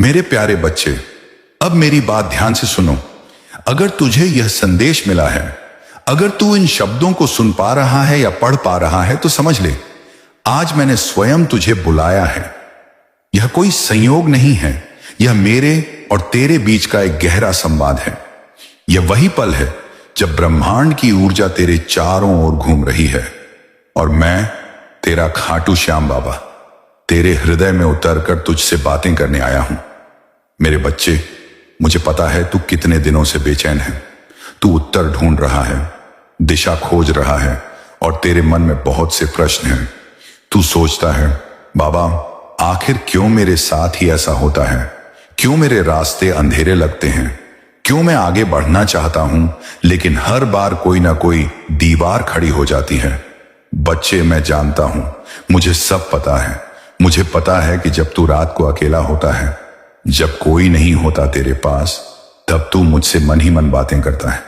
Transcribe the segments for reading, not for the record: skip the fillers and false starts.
मेरे प्यारे बच्चे, अब मेरी बात ध्यान से सुनो। अगर तुझे यह संदेश मिला है, अगर तू इन शब्दों को सुन पा रहा है या पढ़ पा रहा है, तो समझ ले, आज मैंने स्वयं तुझे बुलाया है। यह कोई संयोग नहीं है, यह मेरे और तेरे बीच का एक गहरा संवाद है। यह वही पल है जब ब्रह्मांड की ऊर्जा तेरे चारों ओर घूम रही है और मैं, तेरा खाटू श्याम बाबा, तेरे हृदय में उतरकर तुझसे बातें करने आया हूं। मेरे बच्चे, मुझे पता है तू कितने दिनों से बेचैन है। तू उत्तर ढूंढ रहा है, दिशा खोज रहा है और तेरे मन में बहुत से प्रश्न हैं। तू सोचता है, बाबा, आखिर क्यों मेरे साथ ही ऐसा होता है? क्यों मेरे रास्ते अंधेरे लगते हैं? क्यों मैं आगे बढ़ना चाहता हूं लेकिन हर बार कोई ना कोई दीवार खड़ी हो जाती है? बच्चे, मैं जानता हूं, मुझे सब पता है। मुझे पता है कि जब तू रात को अकेला होता है, जब कोई नहीं होता तेरे पास, तब तू मुझसे मन ही मन बातें करता है।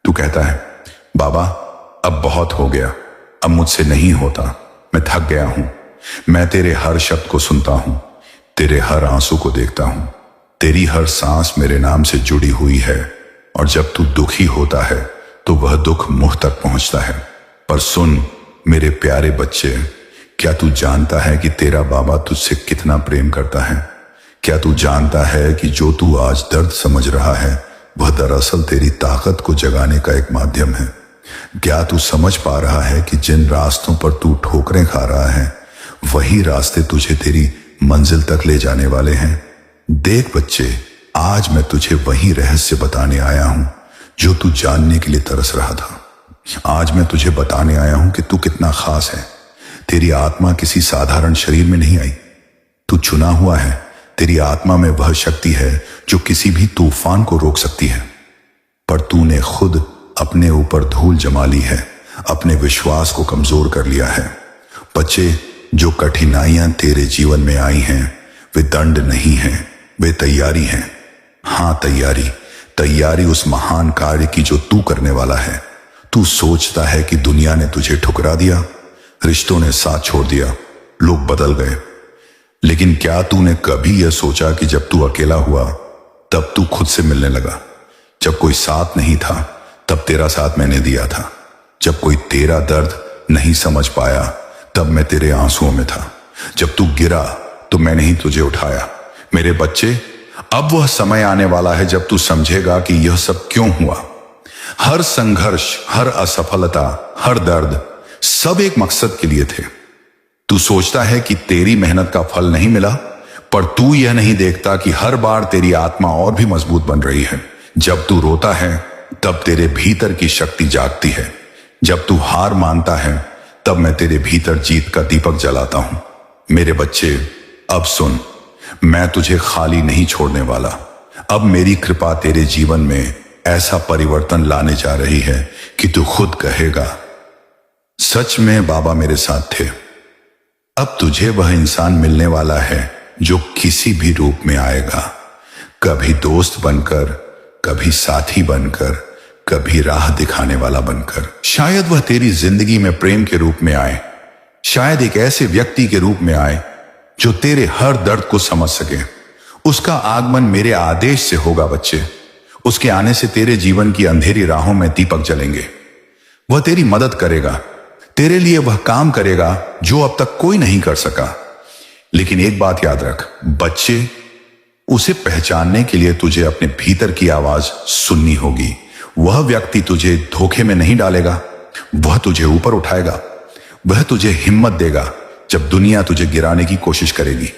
तू कहता है, बाबा, अब बहुत हो गया, अब मुझसे नहीं होता, मैं थक गया हूं। मैं तेरे हर शब्द को सुनता हूं, तेरे हर आंसू को देखता हूं, तेरी हर सांस मेरे नाम से जुड़ी हुई है और जब तू दुखी होता है तो वह दुख मुझ तक पहुंचता है। पर सुन मेरे प्यारे बच्चे, क्या तू जानता है कि तेरा बाबा तुझसे कितना प्रेम करता है? क्या तू जानता है कि जो तू आज दर्द समझ रहा है वह दरअसल तेरी ताकत को जगाने का एक माध्यम है? क्या तू समझ पा रहा है कि जिन रास्तों पर तू ठोकरें खा रहा है वही रास्ते तुझे तेरी मंजिल तक ले जाने वाले हैं? देख बच्चे, आज मैं तुझे वही रहस्य बताने आया हूं जो तू जानने के लिए तरस रहा था। आज मैं तुझे बताने आया हूं कि तू कितना खास है। तेरी आत्मा किसी साधारण शरीर में नहीं आई, तू चुना हुआ है। तेरी आत्मा में वह शक्ति है जो किसी भी तूफान को रोक सकती है। पर तूने खुद अपने ऊपर धूल जमा ली है, अपने विश्वास को कमजोर कर लिया है। बच्चे, जो कठिनाइयां तेरे जीवन में आई हैं वे दंड नहीं हैं, वे तैयारी हैं। हां, तैयारी उस महान कार्य की जो तू करने वाला है। तू सोचता है कि दुनिया ने तुझे ठुकरा दिया, रिश्तों ने साथ छोड़ दिया, लोग बदल गए। लेकिन क्या तूने कभी यह सोचा कि जब तू अकेला हुआ तब तू खुद से मिलने लगा? जब कोई साथ नहीं था तब तेरा साथ मैंने दिया था। जब कोई तेरा दर्द नहीं समझ पाया तब मैं तेरे आंसुओं में था। जब तू गिरा तो मैंने ही तुझे उठाया। मेरे बच्चे, अब वह समय आने वाला है जब तू समझेगा कि यह सब क्यों हुआ। हर संघर्ष, हर असफलता, हर दर्द, सब एक मकसद के लिए थे। तू सोचता है कि तेरी मेहनत का फल नहीं मिला, पर तू यह नहीं देखता कि हर बार तेरी आत्मा और भी मजबूत बन रही है। जब तू रोता है तब तेरे भीतर की शक्ति जागती है। जब तू हार मानता है तब मैं तेरे भीतर जीत का दीपक जलाता हूं। मेरे बच्चे, अब सुन, मैं तुझे खाली नहीं छोड़ने वाला। अब मेरी कृपा तेरे जीवन में ऐसा परिवर्तन लाने जा रही है कि तू खुद कहेगा, सच में बाबा मेरे साथ थे। अब तुझे वह इंसान मिलने वाला है जो किसी भी रूप में आएगा, कभी दोस्त बनकर, कभी साथी बनकर, कभी राह दिखाने वाला बनकर। शायद वह तेरी जिंदगी में प्रेम के रूप में आए, शायद एक ऐसे व्यक्ति के रूप में आए जो तेरे हर दर्द को समझ सके। उसका आगमन मेरे आदेश से होगा बच्चे। उसके आने से तेरे जीवन की अंधेरी राहों में दीपक जलेंगे। वह तेरी मदद करेगा, तेरे लिए वह काम करेगा जो अब तक कोई नहीं कर सका। लेकिन एक बात याद रख बच्चे, उसे पहचानने के लिए तुझे अपने भीतर की आवाज सुननी होगी। वह व्यक्ति तुझे धोखे में नहीं डालेगा, वह तुझे ऊपर उठाएगा। वह तुझे हिम्मत देगा जब दुनिया तुझे गिराने की कोशिश करेगी।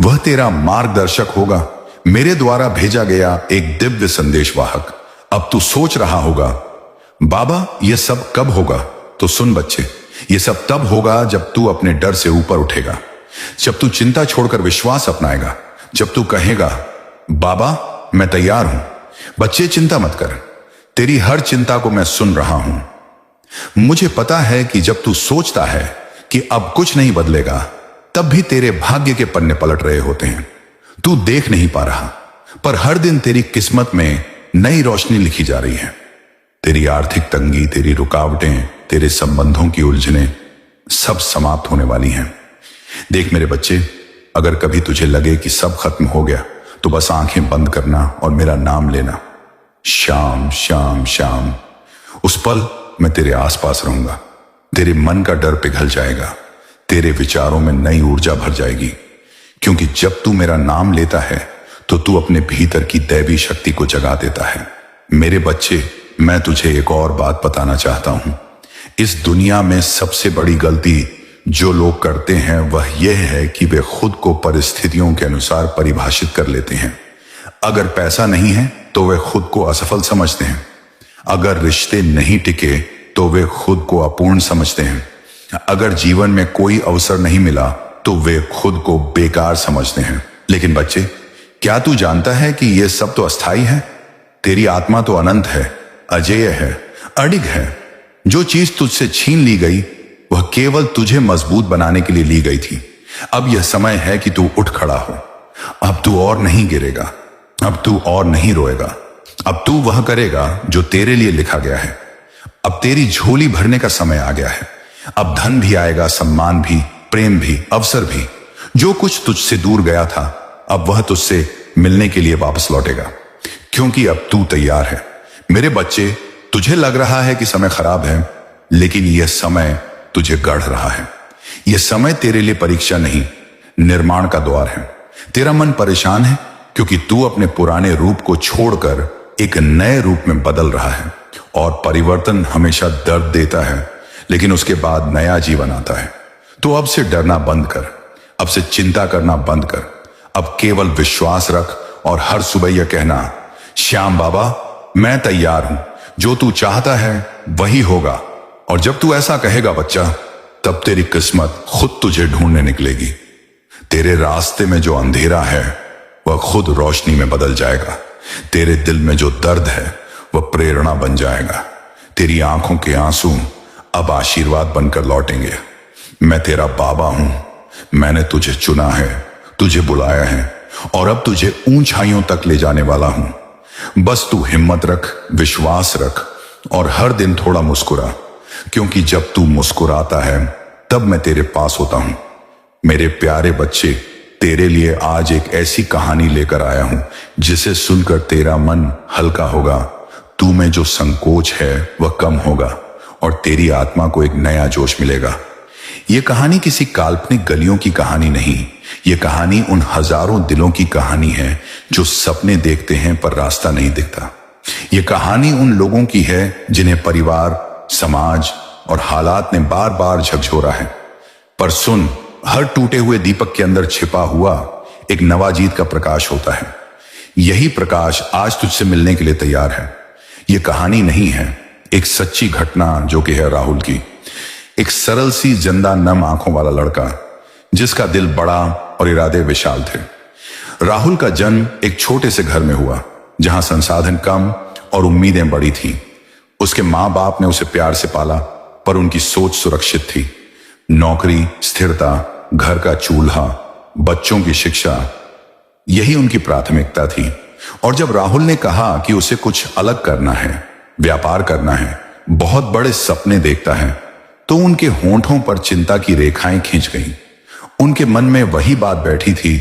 वह तेरा मार्गदर्शक होगा, मेरे द्वारा भेजा गया एक दिव्य संदेशवाहक। अब तू सोच रहा होगा, बाबा यह सब कब होगा? तो सुन बच्चे, यह सब तब होगा जब तू अपने डर से ऊपर उठेगा, जब तू चिंता छोड़कर विश्वास अपनाएगा, जब तू कहेगा, बाबा मैं तैयार हूं। बच्चे, चिंता मत कर, तेरी हर चिंता को मैं सुन रहा हूं। मुझे पता है कि जब तू सोचता है कि अब कुछ नहीं बदलेगा, तब भी तेरे भाग्य के पन्ने पलट रहे होते हैं। तू देख नहीं पा रहा, पर हर दिन तेरी किस्मत में नई रोशनी लिखी जा रही है। तेरी आर्थिक तंगी, तेरी रुकावटें, तेरे संबंधों की उलझनें सब समाप्त होने वाली हैं। देख मेरे बच्चे, अगर कभी तुझे लगे कि सब खत्म हो गया, तो बस आंखें बंद करना और मेरा नाम लेना, श्याम श्याम श्याम। उस पल मैं तेरे आसपास रहूंगा। तेरे मन का डर पिघल जाएगा, तेरे विचारों में नई ऊर्जा भर जाएगी, क्योंकि जब तू मेरा नाम लेता है तो तू अपने भीतर की दैवी शक्ति को जगा देता है। मेरे बच्चे, मैं तुझे एक और बात बताना चाहता हूं। इस दुनिया में सबसे बड़ी गलती जो लोग करते हैं वह यह है कि वे खुद को परिस्थितियों के अनुसार परिभाषित कर लेते हैं। अगर पैसा नहीं है तो वे खुद को असफल समझते हैं। अगर रिश्ते नहीं टिके तो वे खुद को अपूर्ण समझते हैं। अगर जीवन में कोई अवसर नहीं मिला तो वे खुद को बेकार समझते हैं। लेकिन बच्चे, क्या तू जानता है कि यह सब तो अस्थाई है? तेरी आत्मा तो अनंत है, अजेय है, अडिग है। जो चीज तुझसे छीन ली गई वह केवल तुझे मजबूत बनाने के लिए ली गई थी। अब यह समय है कि तू उठ खड़ा हो। अब तू और नहीं गिरेगा, अब तू और नहीं रोएगा। अब तू वह करेगा जो तेरे लिए लिखा गया है। अब तेरी झोली भरने का समय आ गया है। अब धन भी आएगा, सम्मान भी, प्रेम भी, अवसर भी। जो कुछ तुझसे दूर गया था अब वह तुझसे मिलने के लिए वापस लौटेगा, क्योंकि अब तू तैयार है। मेरे बच्चे, तुझे लग रहा है कि समय खराब है, लेकिन यह समय तुझे गढ़ रहा है। यह समय तेरे लिए परीक्षा नहीं, निर्माण का द्वार है। तेरा मन परेशान है क्योंकि तू अपने पुराने रूप को छोड़कर एक नए रूप में बदल रहा है। और परिवर्तन हमेशा दर्द देता है, लेकिन उसके बाद नया जीवन आता है। तो अब से डरना बंद कर, अब से चिंता करना बंद कर। अब केवल विश्वास रख और हर सुबह यह कहना, श्याम बाबा, मैं तैयार हूं। जो तू चाहता है वही होगा। और जब तू ऐसा कहेगा बच्चा, तब तेरी किस्मत खुद तुझे ढूंढने निकलेगी। तेरे रास्ते में जो अंधेरा है वह खुद रोशनी में बदल जाएगा। तेरे दिल में जो दर्द है वह प्रेरणा बन जाएगा। तेरी आंखों के आंसू अब आशीर्वाद बनकर लौटेंगे। मैं तेरा बाबा हूं। मैंने तुझे चुना है, तुझे बुलाया है और अब तुझे ऊंचाइयों तक ले जाने वाला हूं। बस तू हिम्मत रख, विश्वास रख और हर दिन थोड़ा मुस्कुरा, क्योंकि जब तू मुस्कुराता है तब मैं तेरे पास होता हूं। मेरे प्यारे बच्चे, तेरे लिए आज एक ऐसी कहानी लेकर आया हूं जिसे सुनकर तेरा मन हल्का होगा। तू में जो संकोच है वह कम होगा और तेरी आत्मा को एक नया जोश मिलेगा। यह कहानी किसी काल्पनिक गलियों की कहानी नहीं, यह कहानी उन हजारों दिलों की कहानी है जो सपने देखते हैं पर रास्ता नहीं दिखता। यह कहानी उन लोगों की है जिन्हें परिवार, समाज और हालात ने बार बार झकझोरा है। पर सुन, हर टूटे हुए दीपक के अंदर छिपा हुआ एक नवा जीत का प्रकाश होता है। यही प्रकाश आज तुझसे मिलने के लिए तैयार है। यह कहानी नहीं है, एक सच्ची घटना जो कि है राहुल की। एक सरल सी जिंदा नम आंखों वाला लड़का जिसका दिल बड़ा और इरादे विशाल थे। राहुल का जन्म एक छोटे से घर में हुआ जहां संसाधन कम और उम्मीदें बड़ी थी। उसके मां बाप ने उसे प्यार से पाला, पर उनकी सोच सुरक्षित थी। नौकरी, स्थिरता, घर का चूल्हा, बच्चों की शिक्षा, यही उनकी प्राथमिकता थी। और जब राहुल ने कहा कि उसे कुछ अलग करना है, व्यापार करना है, बहुत बड़े सपने देखता है, तो उनके होंठों पर चिंता की रेखाएं खींच गईं। उनके मन में वही बात बैठी थी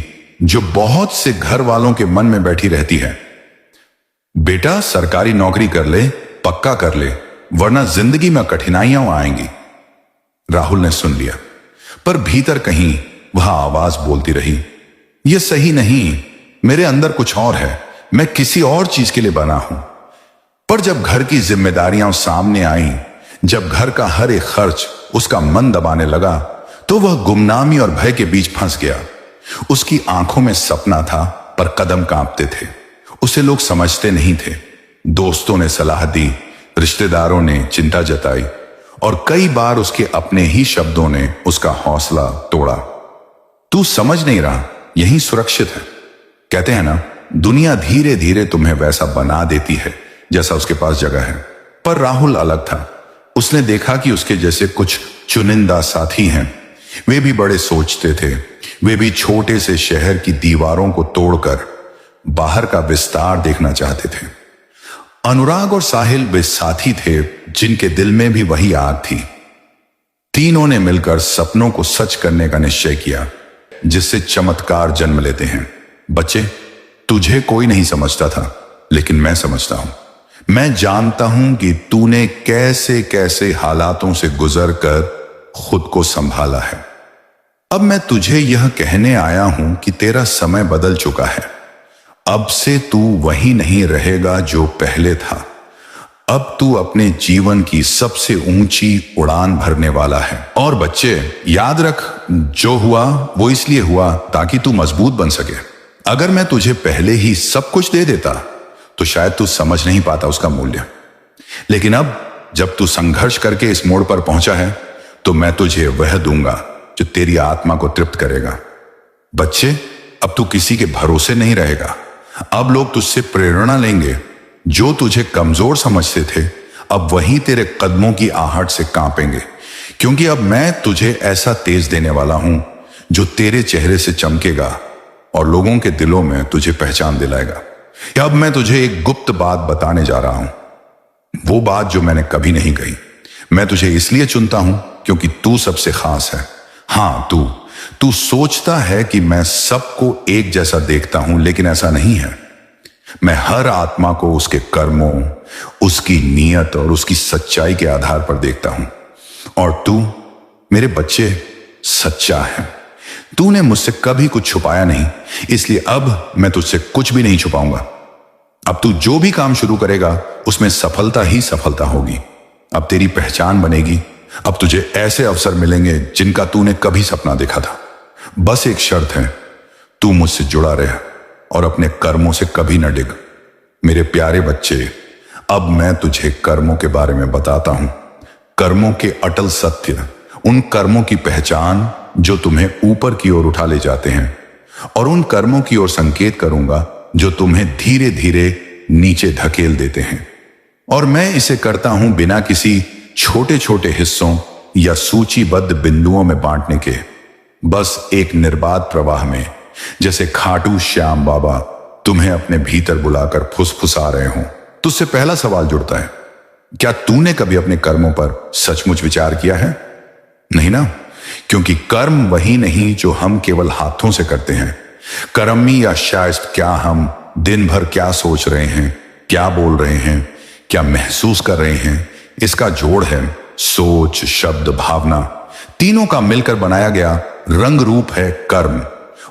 जो बहुत से घर वालों के मन में बैठी रहती है, बेटा सरकारी नौकरी कर ले, पक्का कर ले, वरना जिंदगी में कठिनाइयां आएंगी। राहुल ने सुन लिया, पर भीतर कहीं वह आवाज बोलती रही, यह सही नहीं, मेरे अंदर कुछ और है, मैं किसी और चीज के लिए बना हूं। पर जब घर की जिम्मेदारियां सामने आईं, जब घर का हर एक खर्च उसका मन दबाने लगा, तो वह गुमनामी और भय के बीच फंस गया। उसकी आंखों में सपना था पर कदम कांपते थे। उसे लोग समझते नहीं थे। दोस्तों ने सलाह दी, रिश्तेदारों ने चिंता जताई और कई बार उसके अपने ही शब्दों ने उसका हौसला तोड़ा। तू समझ नहीं रहा, यही सुरक्षित है। कहते हैं ना, दुनिया धीरे धीरे तुम्हें वैसा बना देती है जैसा उसके पास जगह है। पर राहुल अलग था। उसने देखा कि उसके जैसे कुछ चुनिंदा साथी हैं। वे भी बड़े सोचते थे। वे भी छोटे से शहर की दीवारों को तोड़कर बाहर का विस्तार देखना चाहते थे। अनुराग और साहिल वे साथी थे जिनके दिल में भी वही आग थी। तीनों ने मिलकर सपनों को सच करने का निश्चय किया, जिससे चमत्कार जन्म लेते हैं। बच्चे, तुझे कोई नहीं समझता था, लेकिन मैं समझता हूं। मैं जानता हूं कि तूने कैसे कैसे हालातों से गुजर कर खुद को संभाला है। अब मैं तुझे यह कहने आया हूं कि तेरा समय बदल चुका है। अब से तू वही नहीं रहेगा जो पहले था। अब तू अपने जीवन की सबसे ऊंची उड़ान भरने वाला है। और बच्चे, याद रख, जो हुआ वो इसलिए हुआ ताकि तू मजबूत बन सके। अगर मैं तुझे पहले ही सब कुछ दे देता तो शायद तू समझ नहीं पाता उसका मूल्य। लेकिन अब जब तू संघर्ष करके इस मोड़ पर पहुंचा है तो मैं तुझे वह दूंगा जो तेरी आत्मा को तृप्त करेगा। बच्चे, अब तू किसी के भरोसे नहीं रहेगा। अब लोग तुझसे प्रेरणा लेंगे। जो तुझे कमजोर समझते थे अब वही तेरे कदमों की आहट से कांपेंगे, क्योंकि अब मैं तुझे ऐसा तेज देने वाला हूं जो तेरे चेहरे से चमकेगा और लोगों के दिलों में तुझे पहचान दिलाएगा। अब मैं तुझे एक गुप्त बात बताने जा रहा हूं, वो बात जो मैंने कभी नहीं कही। मैं तुझे इसलिए चुनता हूं क्योंकि तू सबसे खास है। हां, तू सोचता है कि मैं सबको एक जैसा देखता हूं, लेकिन ऐसा नहीं है। मैं हर आत्मा को उसके कर्मों, उसकी नीयत और उसकी सच्चाई के आधार पर देखता हूं। और तू, मेरे बच्चे, सच्चा है। तूने मुझसे कभी कुछ छुपाया नहीं, इसलिए अब मैं तुझसे कुछ भी नहीं छुपाऊंगा। अब तू जो भी काम शुरू करेगा उसमें सफलता ही सफलता होगी। अब तेरी पहचान बनेगी। अब तुझे ऐसे अवसर मिलेंगे जिनका तूने कभी सपना देखा था। बस एक शर्त है, तू मुझसे जुड़ा रहे और अपने कर्मों से कभी न डिग। मेरे प्यारे बच्चे, अब मैं तुझे कर्मों के बारे में बताता हूं। कर्मों के अटल सत्य, उन कर्मों की पहचान जो तुम्हें ऊपर की ओर उठा ले जाते हैं, और उन कर्मों की ओर संकेत करूंगा जो तुम्हें धीरे धीरे नीचे धकेल देते हैं। और मैं इसे करता हूं बिना किसी छोटे छोटे हिस्सों या सूचीबद्ध बिंदुओं में बांटने के, बस एक निर्बाध प्रवाह में, जैसे खाटू श्याम बाबा तुम्हें अपने भीतर बुलाकर फुसफुसा रहे हों। तुझसे पहला सवाल जुड़ता है, क्या तूने कभी अपने कर्मों पर सचमुच विचार किया है? नहीं ना, क्योंकि कर्म वही नहीं जो हम केवल हाथों से करते हैं। कर्मी या शायद क्या हम दिन भर क्या सोच रहे हैं, क्या बोल रहे हैं, क्या महसूस कर रहे हैं, इसका जोड़ है सोच, शब्द, भावना, तीनों का मिलकर बनाया गया रंग रूप है कर्म।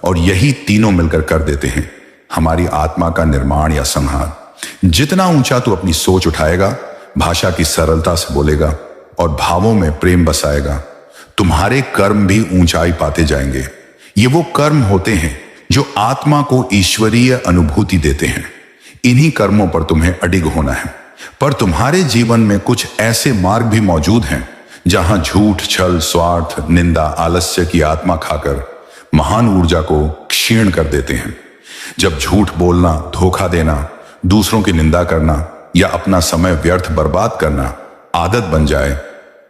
और यही तीनों मिलकर कर देते हैं हमारी आत्मा का निर्माण या संहार। जितना ऊंचा तू अपनी सोच उठाएगा, भाषा की सरलता से बोलेगा और भावों में प्रेम बसाएगा, तुम्हारे कर्म भी ऊंचाई पाते जाएंगे। ये वो कर्म होते हैं जो आत्मा को ईश्वरीय अनुभूति देते हैं। इन्हीं कर्मों पर तुम्हें अडिग होना है। पर तुम्हारे जीवन में कुछ ऐसे मार्ग भी मौजूद हैं जहां झूठ, छल, स्वार्थ, निंदा, आलस्य की आत्मा खाकर महान ऊर्जा को क्षीण कर देते हैं। जब झूठ बोलना, धोखा देना, दूसरों की निंदा करना या अपना समय व्यर्थ बर्बाद करना आदत बन जाए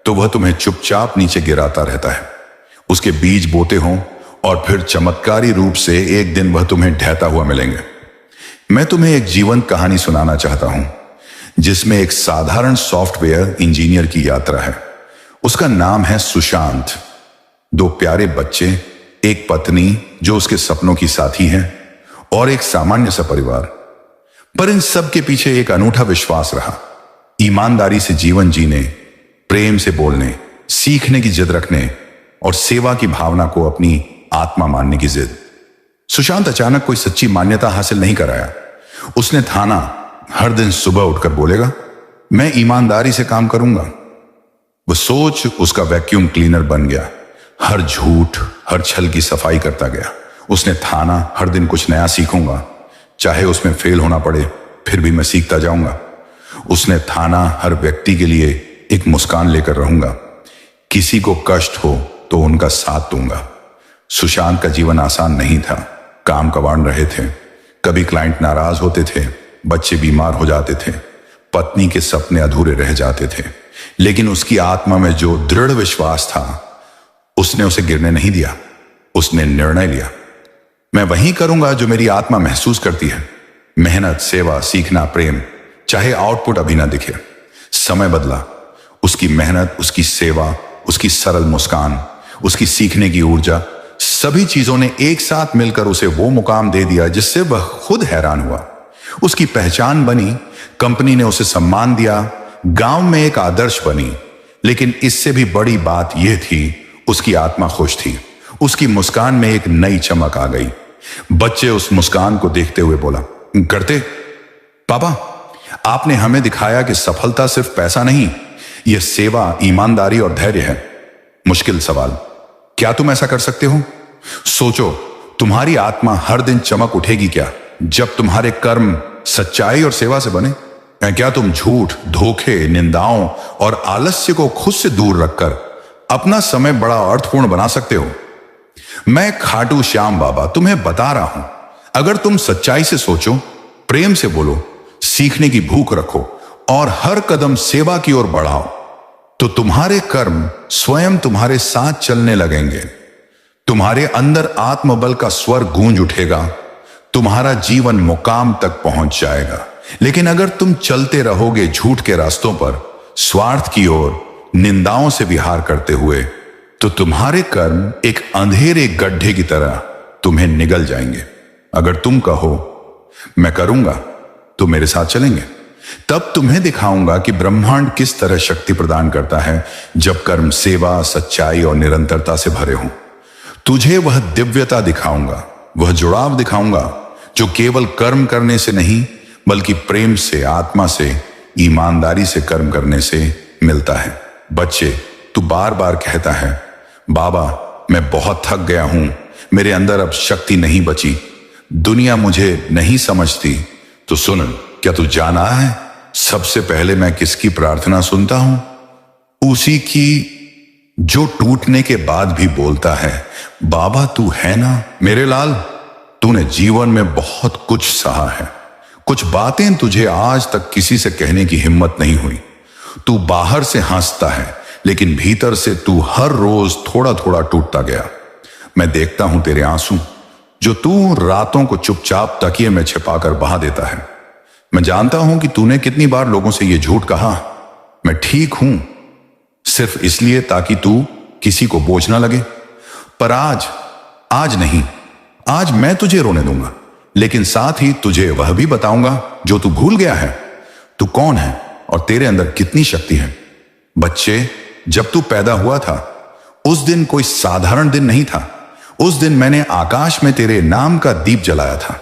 तो वह तुम्हें चुपचाप नीचे गिराता रहता है। उसके बीज बोते हों और फिर चमत्कारी रूप से एक दिन वह तुम्हें ढहता हुआ मिलेंगे। मैं तुम्हें एक जीवंत कहानी सुनाना चाहता हूं जिसमें एक साधारण सॉफ्टवेयर इंजीनियर की यात्रा है। उसका नाम है सुशांत। 2 प्यारे बच्चे, एक पत्नी जो उसके सपनों की साथी है और एक सामान्य सा परिवार। पर इन सब के पीछे एक अनूठा विश्वास रहा, ईमानदारी से जीवन जीने, प्रेम से बोलने, सीखने की जिद रखने और सेवा की भावना को अपनी आत्मा मानने की जिद। सुशांत अचानक कोई सच्ची मान्यता हासिल नहीं कराया। उसने ठाना, हर दिन सुबह उठकर बोलेगा, मैं ईमानदारी से काम करूंगा। वो सोच उसका वैक्यूम क्लीनर बन गया। हर झूठ, हर छल की सफाई करता गया। उसने ठाना, हर दिन कुछ नया सीखूंगा, चाहे उसमें फेल होना पड़े फिर भी मैं सीखता जाऊंगा। उसने ठाना, हर व्यक्ति के लिए एक मुस्कान लेकर रहूंगा, किसी को कष्ट हो तो उनका साथ दूंगा। सुशांत का जीवन आसान नहीं था। काम कबाड़ रहे थे, कभी क्लाइंट नाराज होते थे, बच्चे बीमार हो जाते थे, पत्नी के सपने अधूरे रह जाते थे, लेकिन उसकी आत्मा में जो दृढ़ विश्वास था उसने उसे गिरने नहीं दिया। उसने निर्णय लिया, मैं वही करूंगा जो मेरी आत्मा महसूस करती है। मेहनत, सेवा, सीखना, प्रेम, चाहे आउटपुट अभी ना दिखे। समय बदला। उसकी मेहनत, उसकी सेवा, उसकी सरल मुस्कान, उसकी सीखने की ऊर्जा सभी चीजों ने एक साथ मिलकर उसे वो मुकाम दे दिया जिससे वह खुद हैरान हुआ। उसकी पहचान बनी, कंपनी ने उसे सम्मान दिया, गांव में एक आदर्श बनी। लेकिन इससे भी बड़ी बात यह थी, उसकी आत्मा खुश थी। उसकी मुस्कान में एक नई चमक आ गई। बच्चे उस मुस्कान को देखते हुए बोला, करते पापा, आपने हमें दिखाया कि सफलता सिर्फ पैसा नहीं, यह सेवा, ईमानदारी और धैर्य है। मुश्किल सवाल, क्या तुम ऐसा कर सकते हो? सोचो, तुम्हारी आत्मा हर दिन चमक उठेगी क्या जब तुम्हारे कर्म सच्चाई और सेवा से बने? क्या तुम झूठ, धोखे, निंदाओं और आलस्य को खुद से दूर रखकर अपना समय बड़ा अर्थपूर्ण बना सकते हो? मैं खाटू श्याम बाबा तुम्हें बता रहा हूं, अगर तुम सच्चाई से सोचो, प्रेम से बोलो, सीखने की भूख रखो और हर कदम सेवा की ओर बढ़ाओ, तो तुम्हारे कर्म स्वयं तुम्हारे साथ चलने लगेंगे। तुम्हारे अंदर आत्मबल का स्वर गूंज उठेगा, तुम्हारा जीवन मुकाम तक पहुंच जाएगा। लेकिन अगर तुम चलते रहोगे झूठ के रास्तों पर, स्वार्थ की ओर, निंदाओं से विहार करते हुए, तो तुम्हारे कर्म एक अंधेरे गड्ढे की तरह तुम्हें निगल जाएंगे। अगर तुम कहो मैं करूंगा, तो मेरे साथ चलेंगे, तब तुम्हें दिखाऊंगा कि ब्रह्मांड किस तरह शक्ति प्रदान करता है जब कर्म सेवा, सच्चाई और निरंतरता से भरे हों। तुझे वह दिव्यता दिखाऊंगा, वह जुड़ाव दिखाऊंगा जो केवल कर्म करने से नहीं बल्कि प्रेम से, आत्मा से, ईमानदारी से कर्म करने से मिलता है। बच्चे, तू बार बार कहता है, बाबा मैं बहुत थक गया हूं, मेरे अंदर अब शक्ति नहीं बची, दुनिया मुझे नहीं समझती। तो सुन, क्या तू जाना है सबसे पहले मैं किसकी प्रार्थना सुनता हूं? उसी की जो टूटने के बाद भी बोलता है, बाबा तू है ना मेरे लाल। तूने जीवन में बहुत कुछ सहा है, कुछ बातें तुझे आज तक किसी से कहने की हिम्मत नहीं हुई। तू बाहर से हंसता है, लेकिन भीतर से तू हर रोज थोड़ा थोड़ा टूटता गया। मैं देखता हूं तेरे आंसू, जो तू रातों को चुपचाप तकिए में छिपाकर बहा देता है। मैं जानता हूं कि तूने कितनी बार लोगों से यह झूठ कहा, मैं ठीक हूं, सिर्फ इसलिए ताकि तू किसी को बोझ ना लगे। पर आज नहीं, आज मैं तुझे रोने दूंगा, लेकिन साथ ही तुझे वह भी बताऊंगा जो तू भूल गया है। तू कौन है और तेरे अंदर कितनी शक्ति है। बच्चे, जब तू पैदा हुआ था, उस दिन कोई साधारण दिन नहीं था। उस दिन मैंने आकाश में तेरे नाम का दीप जलाया था,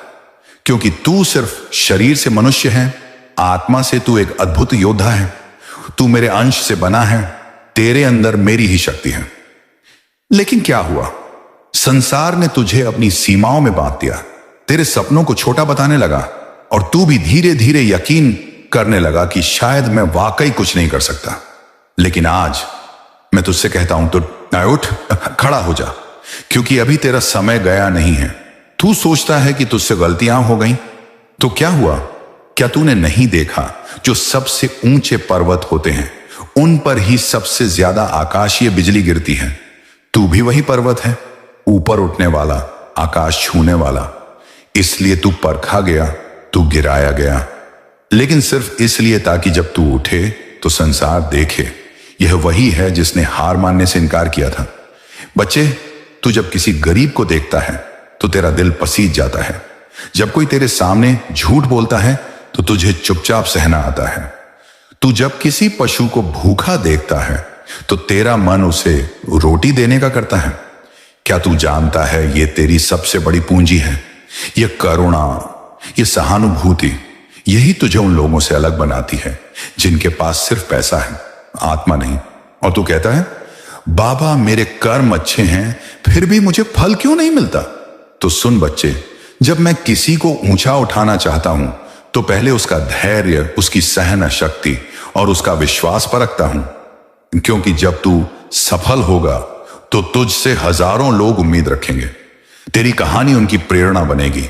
क्योंकि तू सिर्फ शरीर से मनुष्य है, आत्मा से तू एक अद्भुत योद्धा है। तू मेरे अंश से बना है, तेरे अंदर मेरी ही शक्ति है। लेकिन क्या हुआ? संसार ने तुझे अपनी सीमाओं में बांध दिया, तेरे सपनों को छोटा बताने लगा और तू भी धीरे धीरे यकीन करने लगा कि शायद मैं वाकई कुछ नहीं कर सकता। लेकिन आज मैं तुझसे कहता हूं, तो उठ, खड़ा हो जा, क्योंकि अभी तेरा समय गया नहीं है। तू सोचता है कि तुझसे गलतियां हो गई, तो क्या हुआ? क्या तूने नहीं देखा जो सबसे ऊंचे पर्वत होते हैं उन पर ही सबसे ज्यादा आकाशीय बिजली गिरती है? तू भी वही पर्वत है, ऊपर उठने वाला, आकाश छूने वाला। इसलिए तू परखा गया, तू गिराया गया, लेकिन सिर्फ इसलिए ताकि जब तू उठे तो संसार देखे यह वही है जिसने हार मानने से इनकार किया था। बच्चे, तू जब किसी गरीब को देखता है तो तेरा दिल पसीज जाता है। जब कोई तेरे सामने झूठ बोलता है तो तुझे चुपचाप सहना आता है। तू जब किसी पशु को भूखा देखता है तो तेरा मन उसे रोटी देने का करता है। क्या तू जानता है ये तेरी सबसे बड़ी पूंजी है? यह करुणा, यह सहानुभूति, यही तुझे उन लोगों से अलग बनाती है जिनके पास सिर्फ पैसा है, आत्मा नहीं। और तू कहता है, बाबा मेरे कर्म अच्छे हैं फिर भी मुझे फल क्यों नहीं मिलता? तो सुन बच्चे, जब मैं किसी को ऊंचा उठाना चाहता हूं तो पहले उसका धैर्य, उसकी सहन शक्ति और उसका विश्वास परखता हूं, क्योंकि जब तू सफल होगा तो तुझसे हजारों लोग उम्मीद रखेंगे, तेरी कहानी उनकी प्रेरणा बनेगी।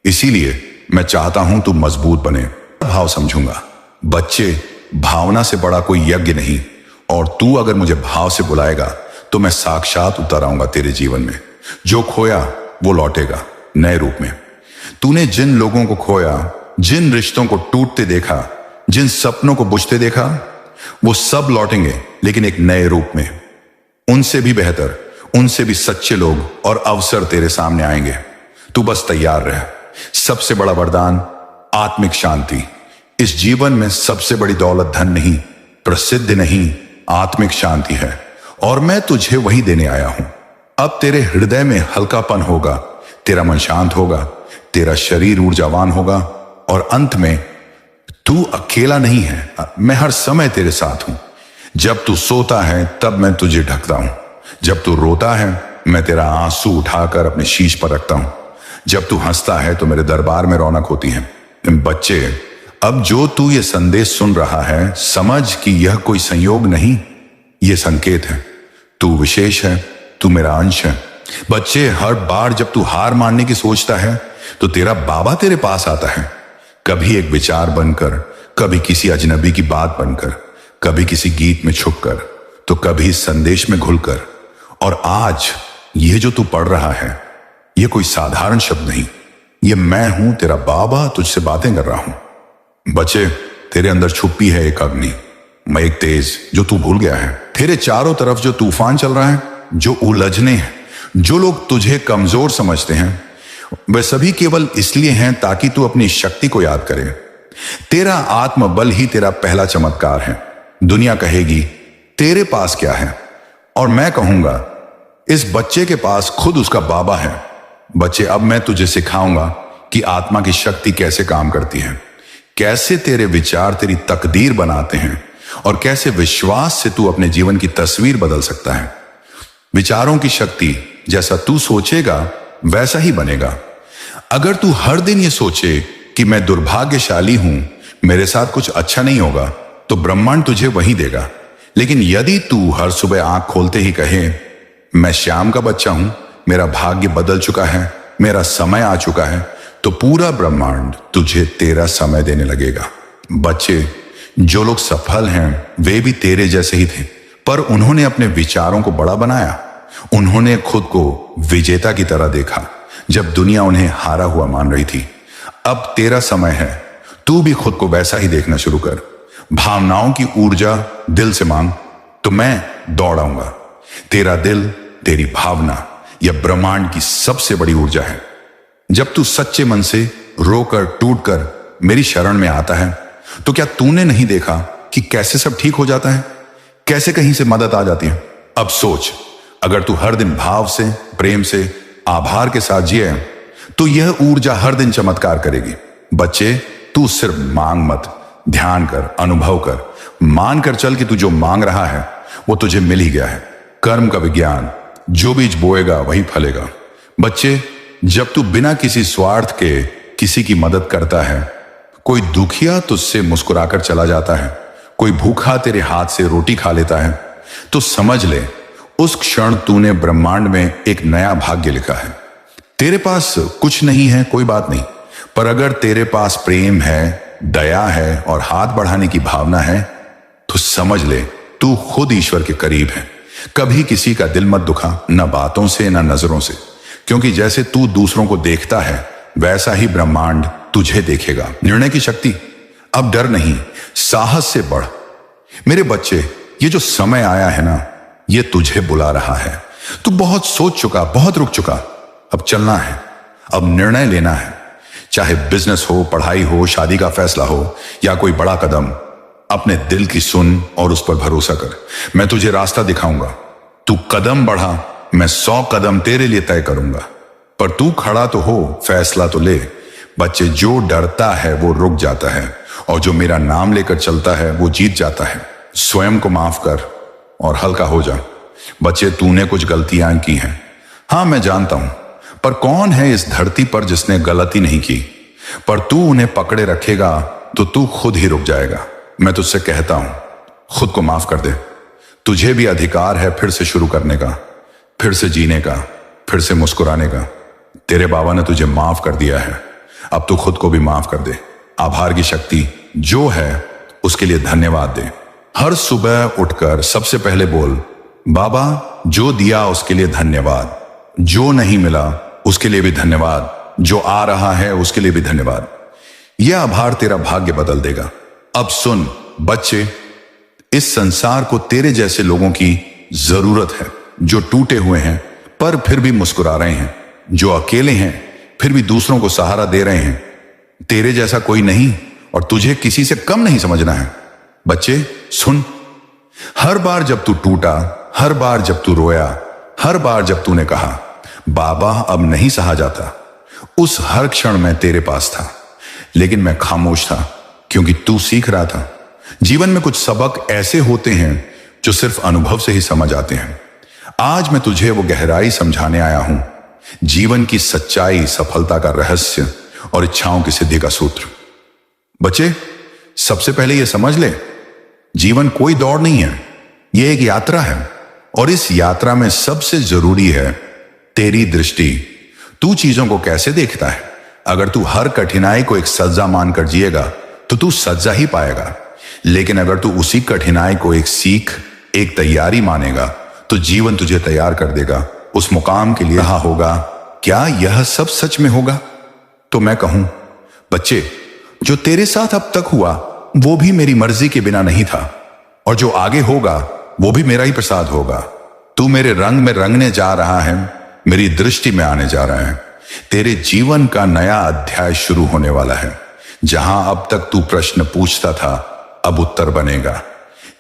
इसीलिए मैं चाहता हूं तू मजबूत बने। भाव समझूंगा। बच्चे, भावना से बड़ा कोई यज्ञ नहीं, और तू अगर मुझे भाव से बुलाएगा तो मैं साक्षात उतर आऊंगा तेरे जीवन में। जो खोया वो लौटेगा नए रूप में। तूने जिन लोगों को खोया, जिन रिश्तों को टूटते देखा, जिन सपनों को बुझते देखा, वो सब लौटेंगे, लेकिन एक नए रूप में, उनसे भी बेहतर, उनसे भी सच्चे लोग और अवसर तेरे सामने आएंगे। तू बस तैयार रह। सबसे बड़ा वरदान आत्मिक शांति। इस जीवन में सबसे बड़ी दौलत धन नहीं, प्रसिद्ध नहीं, आत्मिक शांति है, और मैं तुझे वही देने आया हूं। अब तेरे हृदय में हल्कापन होगा, तेरा मन शांत होगा, तेरा शरीर ऊर्जावान होगा, और अंत में तू अकेला नहीं है। मैं हर समय तेरे साथ हूं। जब तू सोता है तब मैं तुझे ढकता हूं। जब तू रोता है मैं तेरा आंसू उठाकर अपने शीश पर रखता हूं। जब तू हंसता है तो मेरे दरबार में रौनक होती है। बच्चे, अब जो तू ये संदेश सुन रहा है, समझ कि यह कोई संयोग नहीं, यह संकेत है। तू विशेष है, तू मेरा अंश है। बच्चे, हर बार जब तू हार मानने की सोचता है तो तेरा बाबा तेरे पास आता है। कभी एक विचार बनकर, कभी किसी अजनबी की बात बनकर, कभी किसी गीत में छुपकर, तो कभी संदेश में घुलकर। और आज यह जो तू पढ़ रहा है, यह कोई साधारण शब्द नहीं, यह मैं हूं, तेरा बाबा तुझसे बातें कर रहा हूं। बच्चे, तेरे अंदर छुपी है एक अग्नि, मैं एक तेज जो तू भूल गया है। तेरे चारों तरफ जो तूफान चल रहा है, जो उलझने हैं, जो लोग तुझे कमजोर समझते हैं, वे सभी केवल इसलिए हैं ताकि तू अपनी शक्ति को याद करे। तेरा आत्मबल ही तेरा पहला चमत्कार है। दुनिया कहेगी तेरे पास क्या है, और मैं कहूंगा इस बच्चे के पास खुद उसका बाबा है। बच्चे, अब मैं तुझे सिखाऊंगा कि आत्मा की शक्ति कैसे काम करती है, कैसे तेरे विचार तेरी तकदीर बनाते हैं, और कैसे विश्वास से तू अपने जीवन की तस्वीर बदल सकता है। विचारों की शक्ति, जैसा तू सोचेगा वैसा ही बनेगा। अगर तू हर दिन ये सोचे कि मैं दुर्भाग्यशाली हूं, मेरे साथ कुछ अच्छा नहीं होगा, तो ब्रह्मांड तुझे वही देगा। लेकिन यदि तू हर सुबह आंख खोलते ही कहे मैं श्याम का बच्चा हूं, मेरा भाग्य बदल चुका है, मेरा समय आ चुका है, तो पूरा ब्रह्मांड तुझे तेरा समय देने लगेगा। बच्चे, जो लोग सफल हैं वे भी तेरे जैसे ही थे, पर उन्होंने अपने विचारों को बड़ा बनाया। उन्होंने खुद को विजेता की तरह देखा जब दुनिया उन्हें हारा हुआ मान रही थी। अब तेरा समय है, तू भी खुद को वैसा ही देखना शुरू कर। भावनाओं की ऊर्जा दिल से मांग तो मैं दौड़ाऊंगा। तेरा दिल, तेरी भावना, यह ब्रह्मांड की सबसे बड़ी ऊर्जा है। जब तू सच्चे मन से रोकर टूटकर मेरी शरण में आता है, तो क्या तूने नहीं देखा कि कैसे सब ठीक हो जाता है, कैसे कहीं से मदद आ जाती है। अब सोच, अगर तू हर दिन भाव से, प्रेम से, आभार के साथ जिए तो यह ऊर्जा हर दिन चमत्कार करेगी। बच्चे, तू सिर्फ मांग मत, ध्यान कर, अनुभव कर, मान कर चल कि तू जो मांग रहा है वो तुझे मिल ही गया है। कर्म का विज्ञान, जो बीज बोएगा वही फलेगा। बच्चे, जब तू बिना किसी स्वार्थ के किसी की मदद करता है, कोई दुखिया तुझसे मुस्कुराकर चला जाता है, कोई भूखा तेरे हाथ से रोटी खा लेता है, तो समझ ले उस क्षण तूने ब्रह्मांड में एक नया भाग्य लिखा है। तेरे पास कुछ नहीं है, कोई बात नहीं, पर अगर तेरे पास प्रेम है, दया है और हाथ बढ़ाने की भावना है, तो समझ ले तू खुद ईश्वर के करीब है। कभी किसी का दिल मत दुखा, न बातों से न नजरों से, क्योंकि जैसे तू दूसरों को देखता है वैसा ही ब्रह्मांड तुझे देखेगा। निर्णय की शक्ति, अब डर नहीं, साहस से बढ़। मेरे बच्चे, ये जो समय आया है ना, ये तुझे बुला रहा है। तू बहुत सोच चुका, बहुत रुक चुका, अब चलना है, अब निर्णय लेना है। चाहे बिजनेस हो, पढ़ाई हो, शादी का फैसला हो या कोई बड़ा कदम, अपने दिल की सुन और उस पर भरोसा कर। मैं तुझे रास्ता दिखाऊंगा। तू कदम बढ़ा, मैं 100 कदम तेरे लिए तय करूंगा। पर तू खड़ा तो हो, फैसला तो ले। बच्चे, जो डरता है वो रुक जाता है, और जो मेरा नाम लेकर चलता है वो जीत जाता है। स्वयं को माफ कर और हल्का हो जा। बच्चे, तूने कुछ गलतियां की हैं, हां मैं जानता हूं, पर कौन है इस धरती पर जिसने गलती नहीं की। पर तू उन्हें पकड़े रखेगा तो तू खुद ही रुक जाएगा। मैं तुझसे कहता हूं, खुद को माफ कर दे। तुझे भी अधिकार है फिर से शुरू करने का, फिर से जीने का, फिर से मुस्कुराने का। तेरे बाबा ने तुझे माफ कर दिया है, अब तू खुद को भी माफ कर दे। आभार की शक्ति जो है उसके लिए धन्यवाद दे। हर सुबह उठकर सबसे पहले बोल, बाबा जो दिया उसके लिए धन्यवाद, जो नहीं मिला उसके लिए भी धन्यवाद, जो आ रहा है उसके लिए भी धन्यवाद। यह आभार तेरा भाग्य बदल देगा। अब सुन बच्चे, इस संसार को तेरे जैसे लोगों की जरूरत है। जो टूटे हुए हैं पर फिर भी मुस्कुरा रहे हैं, जो अकेले हैं फिर भी दूसरों को सहारा दे रहे हैं। तेरे जैसा कोई नहीं और तुझे किसी से कम नहीं समझना है। बच्चे सुन, हर बार जब तू टूटा, हर बार जब तू रोया, हर बार जब तूने कहा बाबा अब नहीं सहा जाता, उस हर क्षण मैं तेरे पास था, लेकिन मैं खामोश था क्योंकि तू सीख रहा था। जीवन में कुछ सबक ऐसे होते हैं जो सिर्फ अनुभव से ही समझ आते हैं। आज मैं तुझे वो गहराई समझाने आया हूं, जीवन की सच्चाई, सफलता का रहस्य और इच्छाओं की सिद्धि का सूत्र। बच्चे सबसे पहले यह समझ ले, जीवन कोई दौड़ नहीं है, यह एक यात्रा है और इस यात्रा में सबसे जरूरी है तेरी दृष्टि। तू चीजों को कैसे देखता है? अगर तू हर कठिनाई को एक सजा मानकर जिएगा तो तू सजा ही पाएगा, लेकिन अगर तू उसी कठिनाई को एक सीख, एक तैयारी मानेगा तो जीवन तुझे तैयार कर देगा उस मुकाम के लिए। रहा होगा क्या यह सब सच में होगा? तो मैं कहूं बच्चे, जो तेरे साथ अब तक हुआ वो भी मेरी मर्जी के बिना नहीं था, और जो आगे होगा वो भी मेरा ही प्रसाद होगा। तू मेरे रंग में रंगने जा रहा है, मेरी दृष्टि में आने जा रहा है। तेरे जीवन का नया अध्याय शुरू होने वाला है। जहां अब तक तू प्रश्न पूछता था अब उत्तर बनेगा,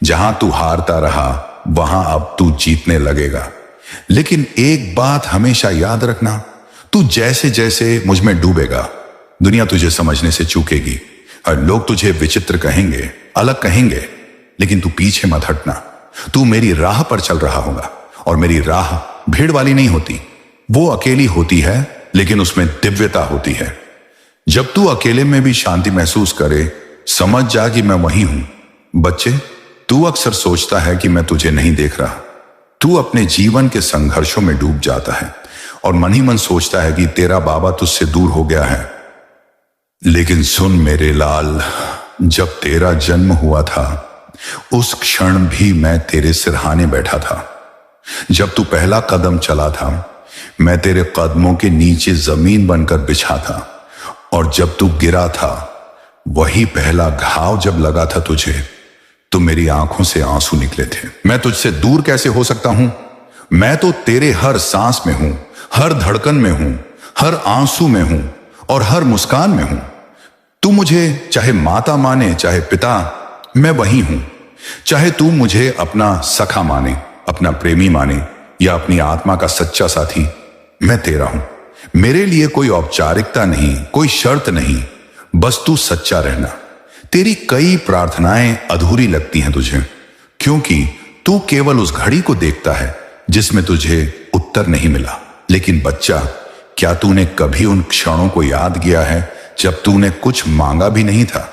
जहां तू हारता रहा वहां अब तू जीतने लगेगा। लेकिन एक बात हमेशा याद रखना, तू जैसे जैसे मुझ में डूबेगा दुनिया तुझे समझने से चूकेगी और लोग तुझे विचित्र कहेंगे, अलग कहेंगे, लेकिन तू पीछे मत हटना। तू मेरी राह पर चल रहा होगा और मेरी राह भीड़ वाली नहीं होती, वो अकेली होती है, लेकिन उसमें दिव्यता होती है। जब तू अकेले में भी शांति महसूस करे, समझ जा कि मैं वही हूं। बच्चे, तू अक्सर सोचता है कि मैं तुझे नहीं देख रहा। तू अपने जीवन के संघर्षों में डूब जाता है और मन ही मन सोचता है कि तेरा बाबा तुझसे दूर हो गया है। लेकिन सुन मेरे लाल, जब तेरा जन्म हुआ था उस क्षण भी मैं तेरे सिरहाने बैठा था। जब तू पहला कदम चला था मैं तेरे कदमों के नीचे जमीन बनकर बिछा था, और जब तू गिरा था वही पहला घाव जब लगा था तुझे तो मेरी आंखों से आंसू निकले थे। मैं तुझसे दूर कैसे हो सकता हूं? मैं तो तेरे हर सांस में हूं, हर धड़कन में हूं, हर आंसू में हूं और हर मुस्कान में हूं। तू मुझे चाहे माता माने चाहे पिता, मैं वही हूं। चाहे तू मुझे अपना सखा माने, अपना प्रेमी माने या अपनी आत्मा का सच्चा साथी, मैं तेरा हूं। मेरे लिए कोई औपचारिकता नहीं, कोई शर्त नहीं, बस तू सच्चा रहना। तेरी कई प्रार्थनाएं अधूरी लगती हैं तुझे, क्योंकि तू केवल उस घड़ी को देखता है जिसमें तुझे उत्तर नहीं मिला। लेकिन बच्चा, क्या तूने कभी उन क्षणों को याद किया है जब तूने कुछ मांगा भी नहीं था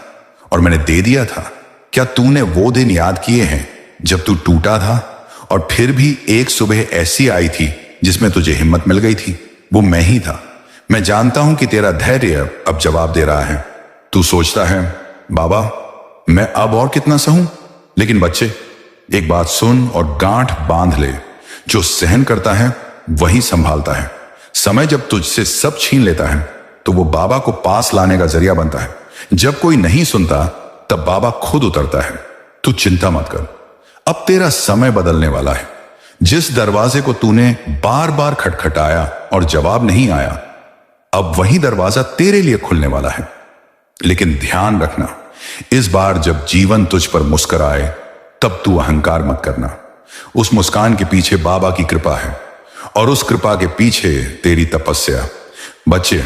और मैंने दे दिया था? क्या तूने वो दिन याद किए हैं जब तू टूटा था और फिर भी एक सुबह ऐसी आई थी जिसमें तुझे हिम्मत मिल गई थी? वो मैं ही था। मैं जानता हूं कि तेरा धैर्य अब जवाब दे रहा है। तू सोचता है बाबा मैं अब और कितना सहूं? लेकिन बच्चे, एक बात सुन और गांठ बांध ले, जो सहन करता है वही संभालता है। समय जब तुझसे सब छीन लेता है तो वो बाबा को पास लाने का जरिया बनता है। जब कोई नहीं सुनता तब बाबा खुद उतरता है। तू चिंता मत कर, अब तेरा समय बदलने वाला है। जिस दरवाजे को तूने बार बार खटखटाया और जवाब नहीं आया, अब वही दरवाजा तेरे लिए खुलने वाला है। लेकिन ध्यान रखना, इस बार जब जीवन तुझ पर मुस्कुराए तब तू अहंकार मत करना। उस मुस्कान के पीछे बाबा की कृपा है और उस कृपा के पीछे तेरी तपस्या। बच्चे,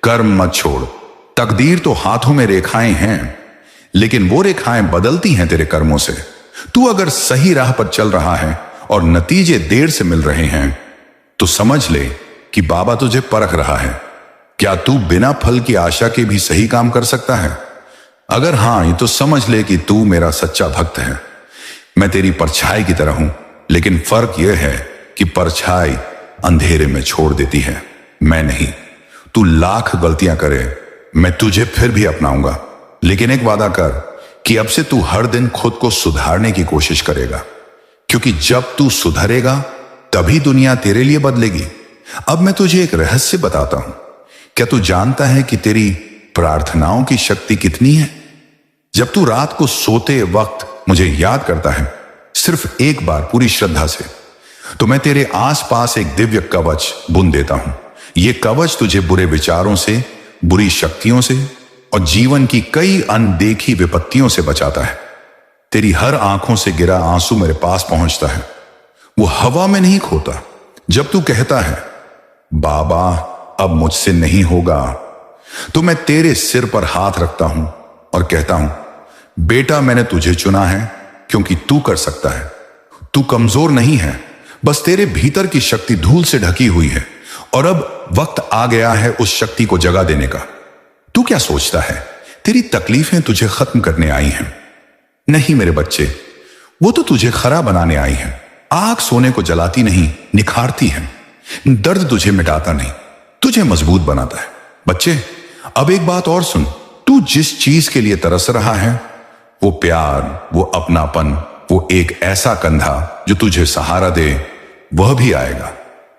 कर्म मत छोड़। तकदीर तो हाथों में रेखाएं हैं, लेकिन वो रेखाएं बदलती हैं तेरे कर्मों से। तू अगर सही राह पर चल रहा है और नतीजे देर से मिल रहे हैं तो समझ ले कि बाबा तुझे परख रहा है। क्या तू बिना फल की आशा के भी सही काम कर सकता है? अगर हां, तो समझ ले कि तू मेरा सच्चा भक्त है। मैं तेरी परछाई की तरह हूं, लेकिन फर्क यह है कि परछाई अंधेरे में छोड़ देती है, मैं नहीं। तू लाख गलतियां करे, मैं तुझे फिर भी अपनाऊंगा। लेकिन एक वादा कर कि अब से तू हर दिन खुद को सुधारने की कोशिश करेगा, क्योंकि जब तू सुधरेगा तभी दुनिया तेरे लिए बदलेगी। अब मैं तुझे एक रहस्य बताता हूं। क्या तू जानता है कि तेरी प्रार्थनाओं की शक्ति कितनी है? जब तू रात को सोते वक्त मुझे याद करता है, सिर्फ एक बार पूरी श्रद्धा से, तो मैं तेरे आसपास एक दिव्य कवच बुन देता हूं। यह कवच तुझे बुरे विचारों से, बुरी शक्तियों से और जीवन की कई अनदेखी विपत्तियों से बचाता है। तेरी हर आंखों से गिरा आंसू मेरे पास पहुंचता है, वो हवा में नहीं खोता। जब तू कहता है बाबा अब मुझसे नहीं होगा, तो मैं तेरे सिर पर हाथ रखता हूं और कहता हूं बेटा मैंने तुझे चुना है क्योंकि तू कर सकता है। तू कमजोर नहीं है, बस तेरे भीतर की शक्ति धूल से ढकी हुई है और अब वक्त आ गया है उस शक्ति को जगा देने का। तू क्या सोचता है तेरी तकलीफें तुझे खत्म करने आई हैं? नहीं मेरे बच्चे, वो तो तुझे खरा बनाने आई हैं। आग सोने को जलाती नहीं, निखारती है। दर्द तुझे मिटाता नहीं, तुझे मजबूत बनाता है। बच्चे अब एक बात और सुन, तू जिस चीज के लिए तरस रहा है, वो प्यार, वो अपनापन, वो एक ऐसा कंधा जो तुझे सहारा दे, वह भी आएगा।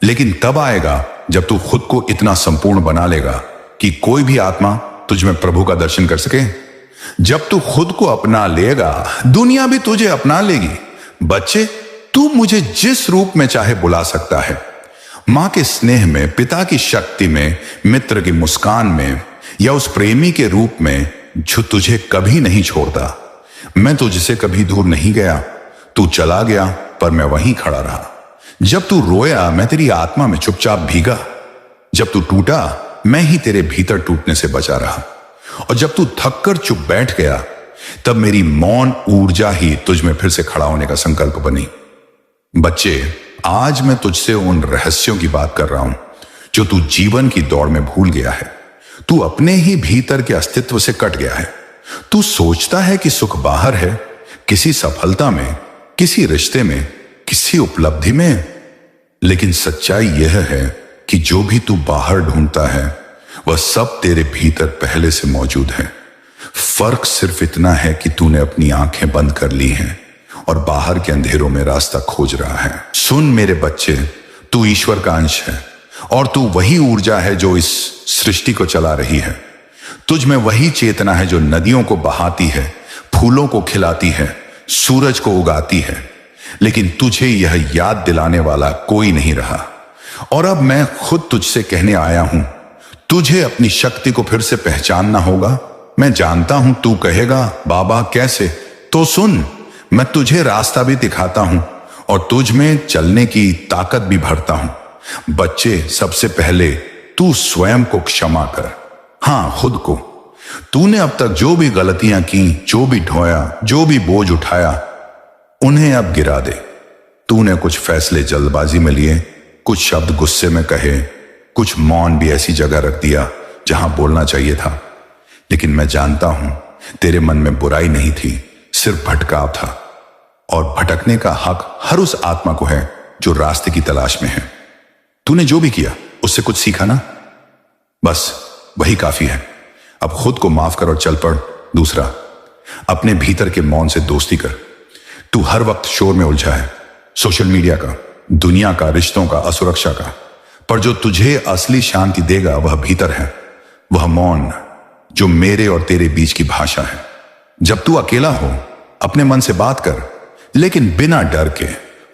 लेकिन तब आएगा जब तू खुद को इतना संपूर्ण बना लेगा कि कोई भी आत्मा तुझ में प्रभु का दर्शन कर सके। जब तू खुद को अपना लेगा, दुनिया भी तुझे अपना लेगी। बच्चे तू मुझे जिस रूप में चाहे बुला सकता है, मां के स्नेह में, पिता की शक्ति में, मित्र की मुस्कान में या उस प्रेमी के रूप में जो तुझे कभी नहीं छोड़ता। मैं तुझसे कभी दूर नहीं गया, तू चला गया पर मैं वहीं खड़ा रहा। जब तू रोया मैं तेरी आत्मा में चुपचाप भीगा। जब तू टूटा मैं ही तेरे भीतर टूटने से बचा रहा। और जब तू थक कर चुप बैठ गया तब मेरी मौन ऊर्जा ही तुझ में फिर से खड़ा होने का संकल्प बनी। बच्चे आज मैं तुझसे उन रहस्यों की बात कर रहा हूं जो तू जीवन की दौड़ में भूल गया है। तू अपने ही भीतर के अस्तित्व से कट गया है। तू सोचता है कि सुख बाहर है, किसी सफलता में, किसी रिश्ते में, किसी उपलब्धि में। लेकिन सच्चाई यह है कि जो भी तू बाहर ढूंढता है वह सब तेरे भीतर पहले से मौजूद है। फर्क सिर्फ इतना है कि तूने अपनी आंखें बंद कर ली हैं और बाहर के अंधेरों में रास्ता खोज रहा है। सुन मेरे बच्चे, तू ईश्वर का अंश है और तू वही ऊर्जा है जो इस सृष्टि को चला रही है। तुझ में वही चेतना है जो नदियों को बहाती है, फूलों को खिलाती है, सूरज को उगाती है। लेकिन तुझे यह याद दिलाने वाला कोई नहीं रहा। और अब मैं खुद तुझसे कहने आया हूं, तुझे अपनी शक्ति को फिर से पहचानना होगा। मैं जानता हूं तू कहेगा बाबा कैसे, तो सुन, मैं तुझे रास्ता भी दिखाता हूं और तुझ में चलने की ताकत भी भरता हूं। बच्चे सबसे पहले तू स्वयं को क्षमा कर। हां, खुद को। तूने अब तक जो भी गलतियां की, जो भी ढोया, जो भी बोझ उठाया, उन्हें अब गिरा दे। तूने कुछ फैसले जल्दबाजी में लिए, कुछ शब्द गुस्से में कहे, कुछ मौन भी ऐसी जगह रख दिया जहां बोलना चाहिए था। लेकिन मैं जानता हूं तेरे मन में बुराई नहीं थी, सिर्फ भटकाव था। और भटकने का हक हर उस आत्मा को है जो रास्ते की तलाश में है। तूने जो भी किया उससे कुछ सीखा ना, बस वही काफी है। अब खुद को माफ कर और चल पड़। दूसरा, अपने भीतर के मौन से दोस्ती कर। तू हर वक्त शोर में उलझा है, सोशल मीडिया का, दुनिया का, रिश्तों का, असुरक्षा का। पर जो तुझे असली शांति देगा वह भीतर है, वह मौन जो मेरे और तेरे बीच की भाषा है। जब तू अकेला हो अपने मन से बात कर, लेकिन बिना डर के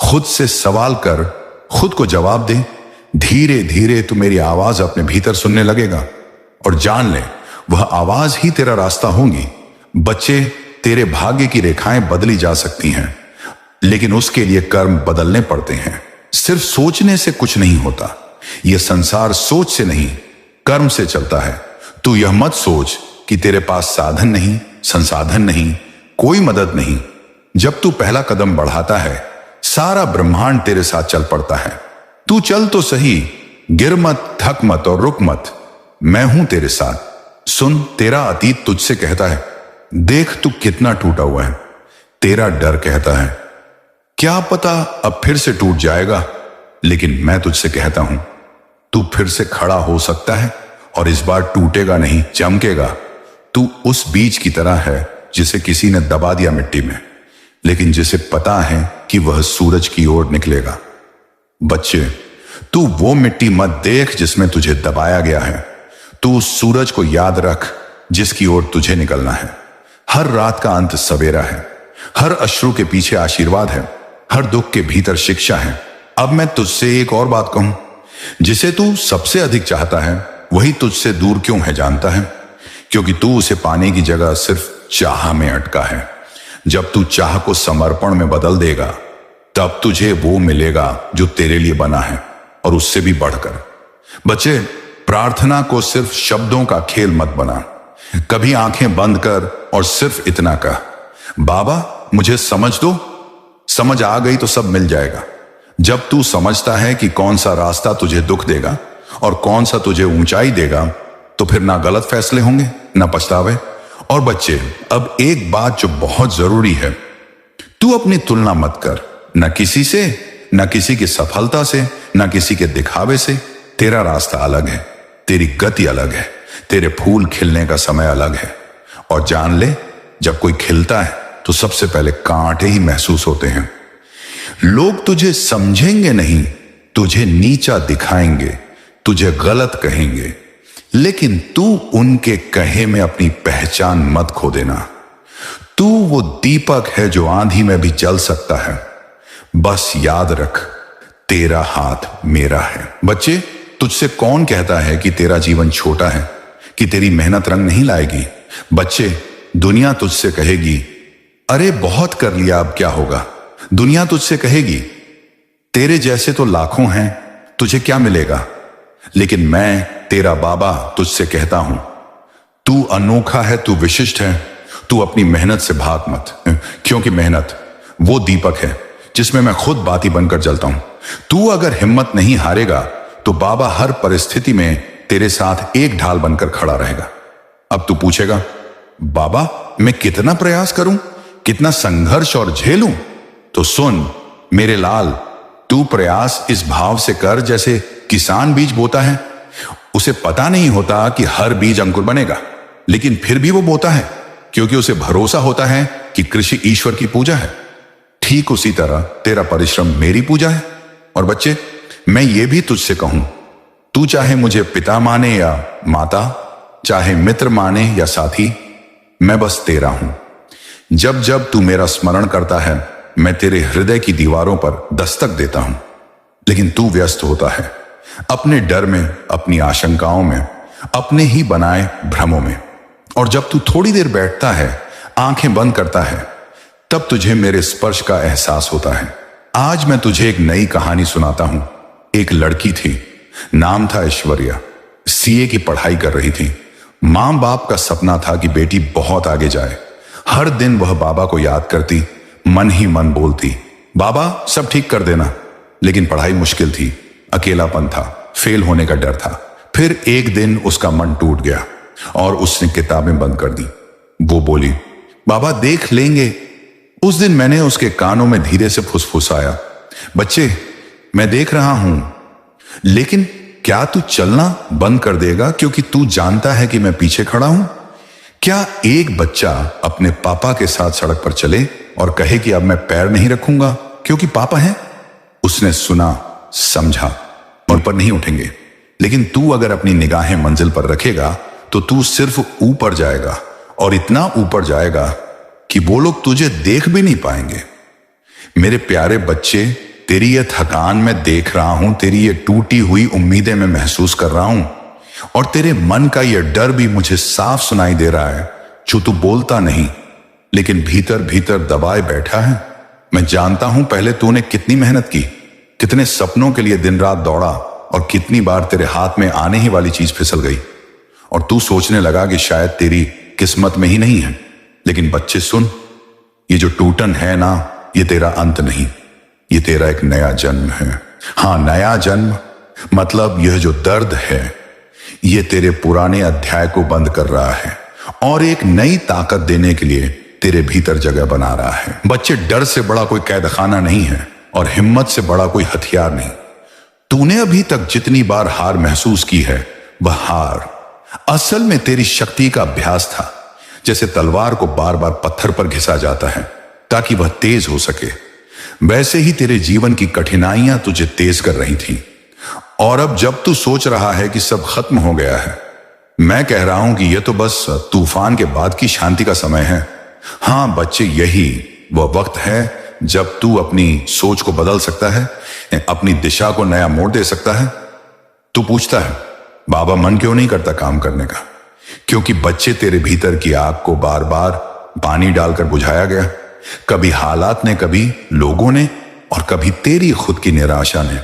खुद से सवाल कर, खुद को जवाब दे। धीरे धीरे तू मेरी आवाज अपने भीतर सुनने लगेगा और जान ले वह आवाज ही तेरा रास्ता होगी। बच्चे, तेरे भाग्य की रेखाएं बदली जा सकती हैं, लेकिन उसके लिए कर्म बदलने पड़ते हैं। सिर्फ सोचने से कुछ नहीं होता। यह संसार सोच से नहीं, कर्म से चलता है। तू यह मत सोच कि तेरे पास साधन नहीं, संसाधन नहीं, कोई मदद नहीं। जब तू पहला कदम बढ़ाता है, सारा ब्रह्मांड तेरे साथ चल पड़ता है। तू चल तो सही, गिर मत, थक मत और रुक मत। मैं हूं तेरे साथ। सुन, तेरा अतीत तुझसे कहता है देख तू कितना टूटा हुआ है। तेरा डर कहता है क्या पता अब फिर से टूट जाएगा। लेकिन मैं तुझसे कहता हूं तू फिर से खड़ा हो सकता है और इस बार टूटेगा नहीं, चमकेगा। तू उस बीज की तरह है जिसे किसी ने दबा दिया मिट्टी में, लेकिन जिसे पता है कि वह सूरज की ओर निकलेगा। बच्चे, तू वो मिट्टी मत देख जिसमें तुझे दबाया गया है। तू उस सूरज को याद रख जिसकी ओर तुझे निकलना है। हर रात का अंत सवेरा है, हर अश्रु के पीछे आशीर्वाद है, हर दुख के भीतर शिक्षा है। अब मैं तुझसे एक और बात कहूं, जिसे तू सबसे अधिक चाहता है वही तुझसे दूर क्यों है जानता है? क्योंकि तू उसे पाने की जगह सिर्फ चाह में अटका है। जब तू चाह को समर्पण में बदल देगा तब तुझे वो मिलेगा जो तेरे लिए बना है, और उससे भी बढ़कर। बच्चे, प्रार्थना को सिर्फ शब्दों का खेल मत बना। कभी आंखें बंद कर और सिर्फ इतना कह, बाबा मुझे समझ दो। समझ आ गई तो सब मिल जाएगा। जब तू समझता है कि कौन सा रास्ता तुझे दुख देगा और कौन सा तुझे ऊंचाई देगा, तो फिर ना गलत फैसले होंगे ना पछतावे। और बच्चे, अब एक बात जो बहुत जरूरी है, तू अपनी तुलना मत कर, न किसी से, न किसी की सफलता से, न किसी के दिखावे से। तेरा रास्ता अलग है, तेरी गति अलग है, तेरे फूल खिलने का समय अलग है। और जान ले, जब कोई खिलता है तो सबसे पहले कांटे ही महसूस होते हैं। लोग तुझे समझेंगे नहीं, तुझे नीचा दिखाएंगे, तुझे गलत कहेंगे, लेकिन तू उनके कहे में अपनी पहचान मत खो देना। तू वो दीपक है जो आंधी में भी जल सकता है। बस याद रख, तेरा हाथ मेरा है। बच्चे, तुझसे कौन कहता है कि तेरा जीवन छोटा है, कि तेरी मेहनत रंग नहीं लाएगी? बच्चे, दुनिया तुझसे कहेगी, अरे बहुत कर लिया, अब क्या होगा? दुनिया तुझसे कहेगी, तेरे जैसे तो लाखों हैं, तुझे क्या मिलेगा? लेकिन मैं तेरा बाबा तुझसे कहता हूं, तू अनोखा है, तू विशिष्ट है। तू अपनी मेहनत से भाग मत, क्योंकि मेहनत वो दीपक है जिसमें मैं खुद बाती बनकर जलता हूं। तू अगर हिम्मत नहीं हारेगा तो बाबा हर परिस्थिति में तेरे साथ एक ढाल बनकर खड़ा रहेगा। अब तू पूछेगा, बाबा मैं कितना प्रयास करूं, कितना संघर्ष और झेलूं? तो सुन मेरे लाल, तू प्रयास इस भाव से कर जैसे किसान बीज बोता है। उसे पता नहीं होता कि हर बीज अंकुर बनेगा, लेकिन फिर भी वो बोता है, क्योंकि उसे भरोसा होता है कि कृषि ईश्वर की पूजा है। ठीक उसी तरह तेरा परिश्रम मेरी पूजा है। और बच्चे, मैं ये भी तुझसे कहूं, तू चाहे मुझे पिता माने या माता, चाहे मित्र माने या साथी, मैं बस तेरा हूं। जब जब तू मेरा स्मरण करता है, मैं तेरे हृदय की दीवारों पर दस्तक देता हूं, लेकिन तू व्यस्त होता है अपने डर में, अपनी आशंकाओं में, अपने ही बनाए भ्रमों में। और जब तू थोड़ी देर बैठता है, आंखें बंद करता है, तब तुझे मेरे स्पर्श का एहसास होता है। आज मैं तुझे एक नई कहानी सुनाता हूं। एक लड़की थी, नाम था ऐश्वर्या। सीए की पढ़ाई कर रही थी। मां बाप का सपना था कि बेटी बहुत आगे जाए। हर दिन वह बाबा को याद करती, मन ही मन बोलती, बाबा सब ठीक कर देना। लेकिन पढ़ाई मुश्किल थी, अकेलापन था, फेल होने का डर था। फिर एक दिन उसका मन टूट गया और उसने किताबें बंद कर दी। वो बोली, बाबा देख लेंगे। उस दिन मैंने उसके कानों में धीरे से फुसफुसाया, बच्चे मैं देख रहा हूं, लेकिन क्या तू चलना बंद कर देगा क्योंकि तू जानता है कि मैं पीछे खड़ा हूं? क्या एक बच्चा अपने पापा के साथ सड़क पर चले और कहे कि अब मैं पैर नहीं रखूंगा क्योंकि पापा हैं? उसने सुना, समझा, और पर नहीं उठेंगे। लेकिन तू अगर अपनी निगाहें मंजिल पर रखेगा तो तू सिर्फ ऊपर जाएगा, और इतना ऊपर जाएगा कि वो लोग तुझे देख भी नहीं पाएंगे। मेरे प्यारे बच्चे, तेरी ये थकान मैं देख रहा हूं, तेरी ये टूटी हुई उम्मीदें मैं महसूस कर रहा हूं, और तेरे मन का ये डर भी मुझे साफ सुनाई दे रहा है, जो तू बोलता नहीं लेकिन भीतर भीतर दबाए बैठा है। मैं जानता हूं पहले तूने कितनी मेहनत की, कितने सपनों के लिए दिन रात दौड़ा, और कितनी बार तेरे हाथ में आने ही वाली चीज फिसल गई और तू सोचने लगा कि शायद तेरी किस्मत में ही नहीं है। लेकिन बच्चे सुन, ये जो टूटन है ना, ये तेरा अंत नहीं, ये तेरा एक नया जन्म है। हाँ, नया जन्म मतलब यह जो दर्द है, ये तेरे पुराने अध्याय को बंद कर रहा है और एक नई ताकत देने के लिए तेरे भीतर जगह बना रहा है। बच्चे, डर से बड़ा कोई कैदखाना नहीं है और हिम्मत से बड़ा कोई हथियार नहीं। तूने अभी तक जितनी बार हार महसूस की है, वह हार असल में तेरी शक्ति का अभ्यास था। जैसे तलवार को बार बार पत्थर पर घिसा जाता है ताकि वह तेज हो सके, वैसे ही तेरे जीवन की कठिनाइयां तुझे तेज कर रही थी। और अब जब तू सोच रहा है कि सब खत्म हो गया है, मैं कह रहा हूं कि यह तो बस तूफान के बाद की शांति का समय है। हाँ बच्चे, यही वह वक्त है जब तू अपनी सोच को बदल सकता है, अपनी दिशा को नया मोड़ दे सकता है। तू पूछता है बाबा मन क्यों नहीं करता काम करने का? क्योंकि बच्चे तेरे भीतर की आग को बार बार पानी डालकर बुझाया गया, कभी हालात ने, कभी लोगों ने, और कभी तेरी खुद की निराशा ने।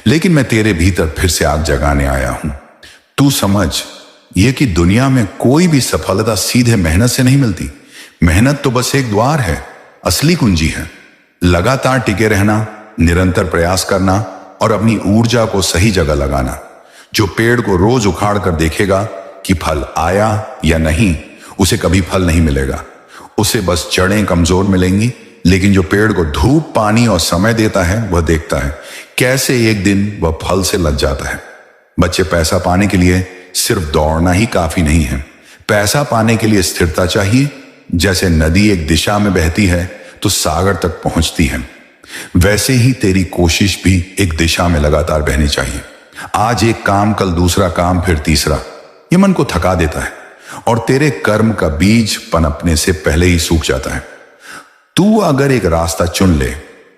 लेकिन मैं तेरे भीतर फिर से आग जगाने आया हूं। तू समझ ये कि दुनिया में कोई भी सफलता सीधे मेहनत से नहीं मिलती। मेहनत तो बस एक द्वार है, असली कुंजी है लगातार टिके रहना, निरंतर प्रयास करना और अपनी ऊर्जा को सही जगह लगाना। जो पेड़ को रोज उखाड़ कर देखेगा कि फल आया या नहीं, उसे कभी फल नहीं मिलेगा। उसे बस जड़ें कमजोर मिलेंगी। लेकिन जो पेड़ को धूप, पानी और समय देता है, वह देखता है कैसे एक दिन वह फल से लग जाता है। बच्चे, पैसा पाने के लिए सिर्फ दौड़ना ही काफी नहीं है। पैसा पाने के लिए स्थिरता चाहिए। जैसे नदी एक दिशा में बहती है तो सागर तक पहुंचती है, वैसे ही तेरी कोशिश भी एक दिशा में लगातार बहनी चाहिए। आज एक काम, कल दूसरा काम, फिर तीसरा। ये मन को थका देता है और तेरे कर्म का बीज पनपने से पहले ही सूख जाता है। तू अगर एक रास्ता चुन ले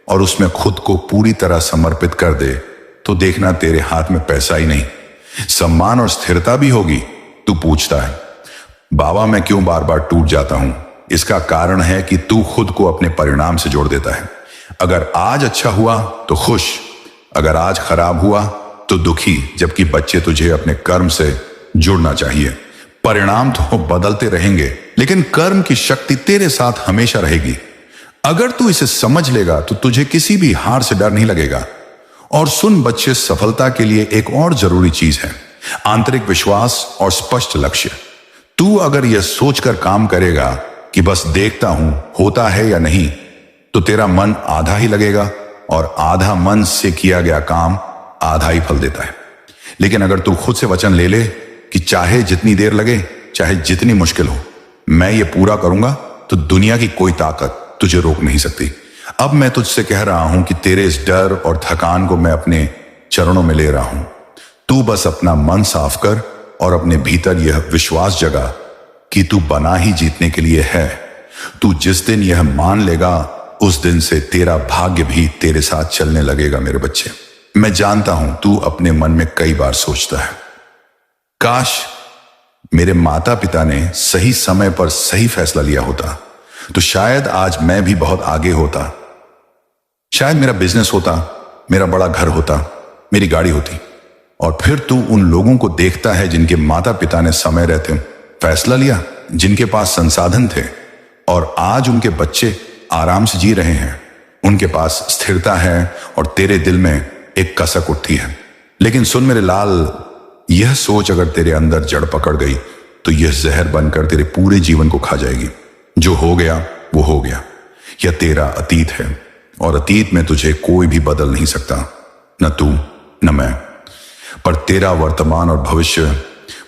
और उसमें खुद को पूरी तरह समर्पित कर दे तो देखना तेरे हाथ में पैसा ही नहीं, सम्मान और स्थिरता भी होगी। तू पूछता है बाबा मैं क्यों बार बार टूट जाता हूं? इसका कारण है कि तू खुद को अपने परिणाम से जोड़ देता है। अगर आज अच्छा हुआ तो खुश, अगर आज खराब हुआ तो दुखी, जबकि बच्चे तुझे अपने कर्म से जुड़ना चाहिए। परिणाम तो बदलते रहेंगे लेकिन कर्म की शक्ति तेरे साथ हमेशा रहेगी। अगर तू इसे समझ लेगा तो तुझे किसी भी हार से डर नहीं लगेगा। और सुन बच्चे, सफलता के लिए एक और जरूरी चीज है, आंतरिक विश्वास और स्पष्ट लक्ष्य। तू अगर यह सोचकर काम करेगा कि बस देखता हूं होता है या नहीं, तो तेरा मन आधा ही लगेगा और आधा मन से किया गया काम आधा ही फल देता है। लेकिन अगर तू खुद से वचन ले ले कि चाहे जितनी देर लगे, चाहे जितनी मुश्किल हो, मैं ये पूरा करूंगा, तो दुनिया की कोई ताकत तुझे रोक नहीं सकती। अब मैं तुझसे कह रहा हूं कि तेरे इस डर और थकान को मैं अपने चरणों में ले रहा हूं। तू बस अपना मन साफ कर और अपने भीतर यह विश्वास जगा कि तू बना ही जीतने के लिए है। तू जिस दिन यह मान लेगा, उस दिन से तेरा भाग्य भी तेरे साथ चलने लगेगा। मेरे बच्चे, मैं जानता हूं तू अपने मन में कई बार सोचता है, काश मेरे माता पिता ने सही समय पर सही फैसला लिया होता तो शायद आज मैं भी बहुत आगे होता। शायद मेरा बिजनेस होता, मेरा बड़ा घर होता, मेरी गाड़ी होती। और फिर तू उन लोगों को देखता है जिनके माता पिता ने समय रहते फैसला लिया, जिनके पास संसाधन थे और आज उनके बच्चे आराम से जी रहे हैं। उनके पास स्थिरता है और तेरे दिल में एक कसक उठती है। लेकिन सुन मेरे लाल, यह सोच अगर तेरे अंदर जड़ पकड़ गई तो यह जहर बनकर तेरे पूरे जीवन को खा जाएगी। जो हो गया वो हो गया। यह तेरा अतीत है और अतीत में तुझे कोई भी बदल नहीं सकता, न तू न मैं। पर तेरा वर्तमान और भविष्य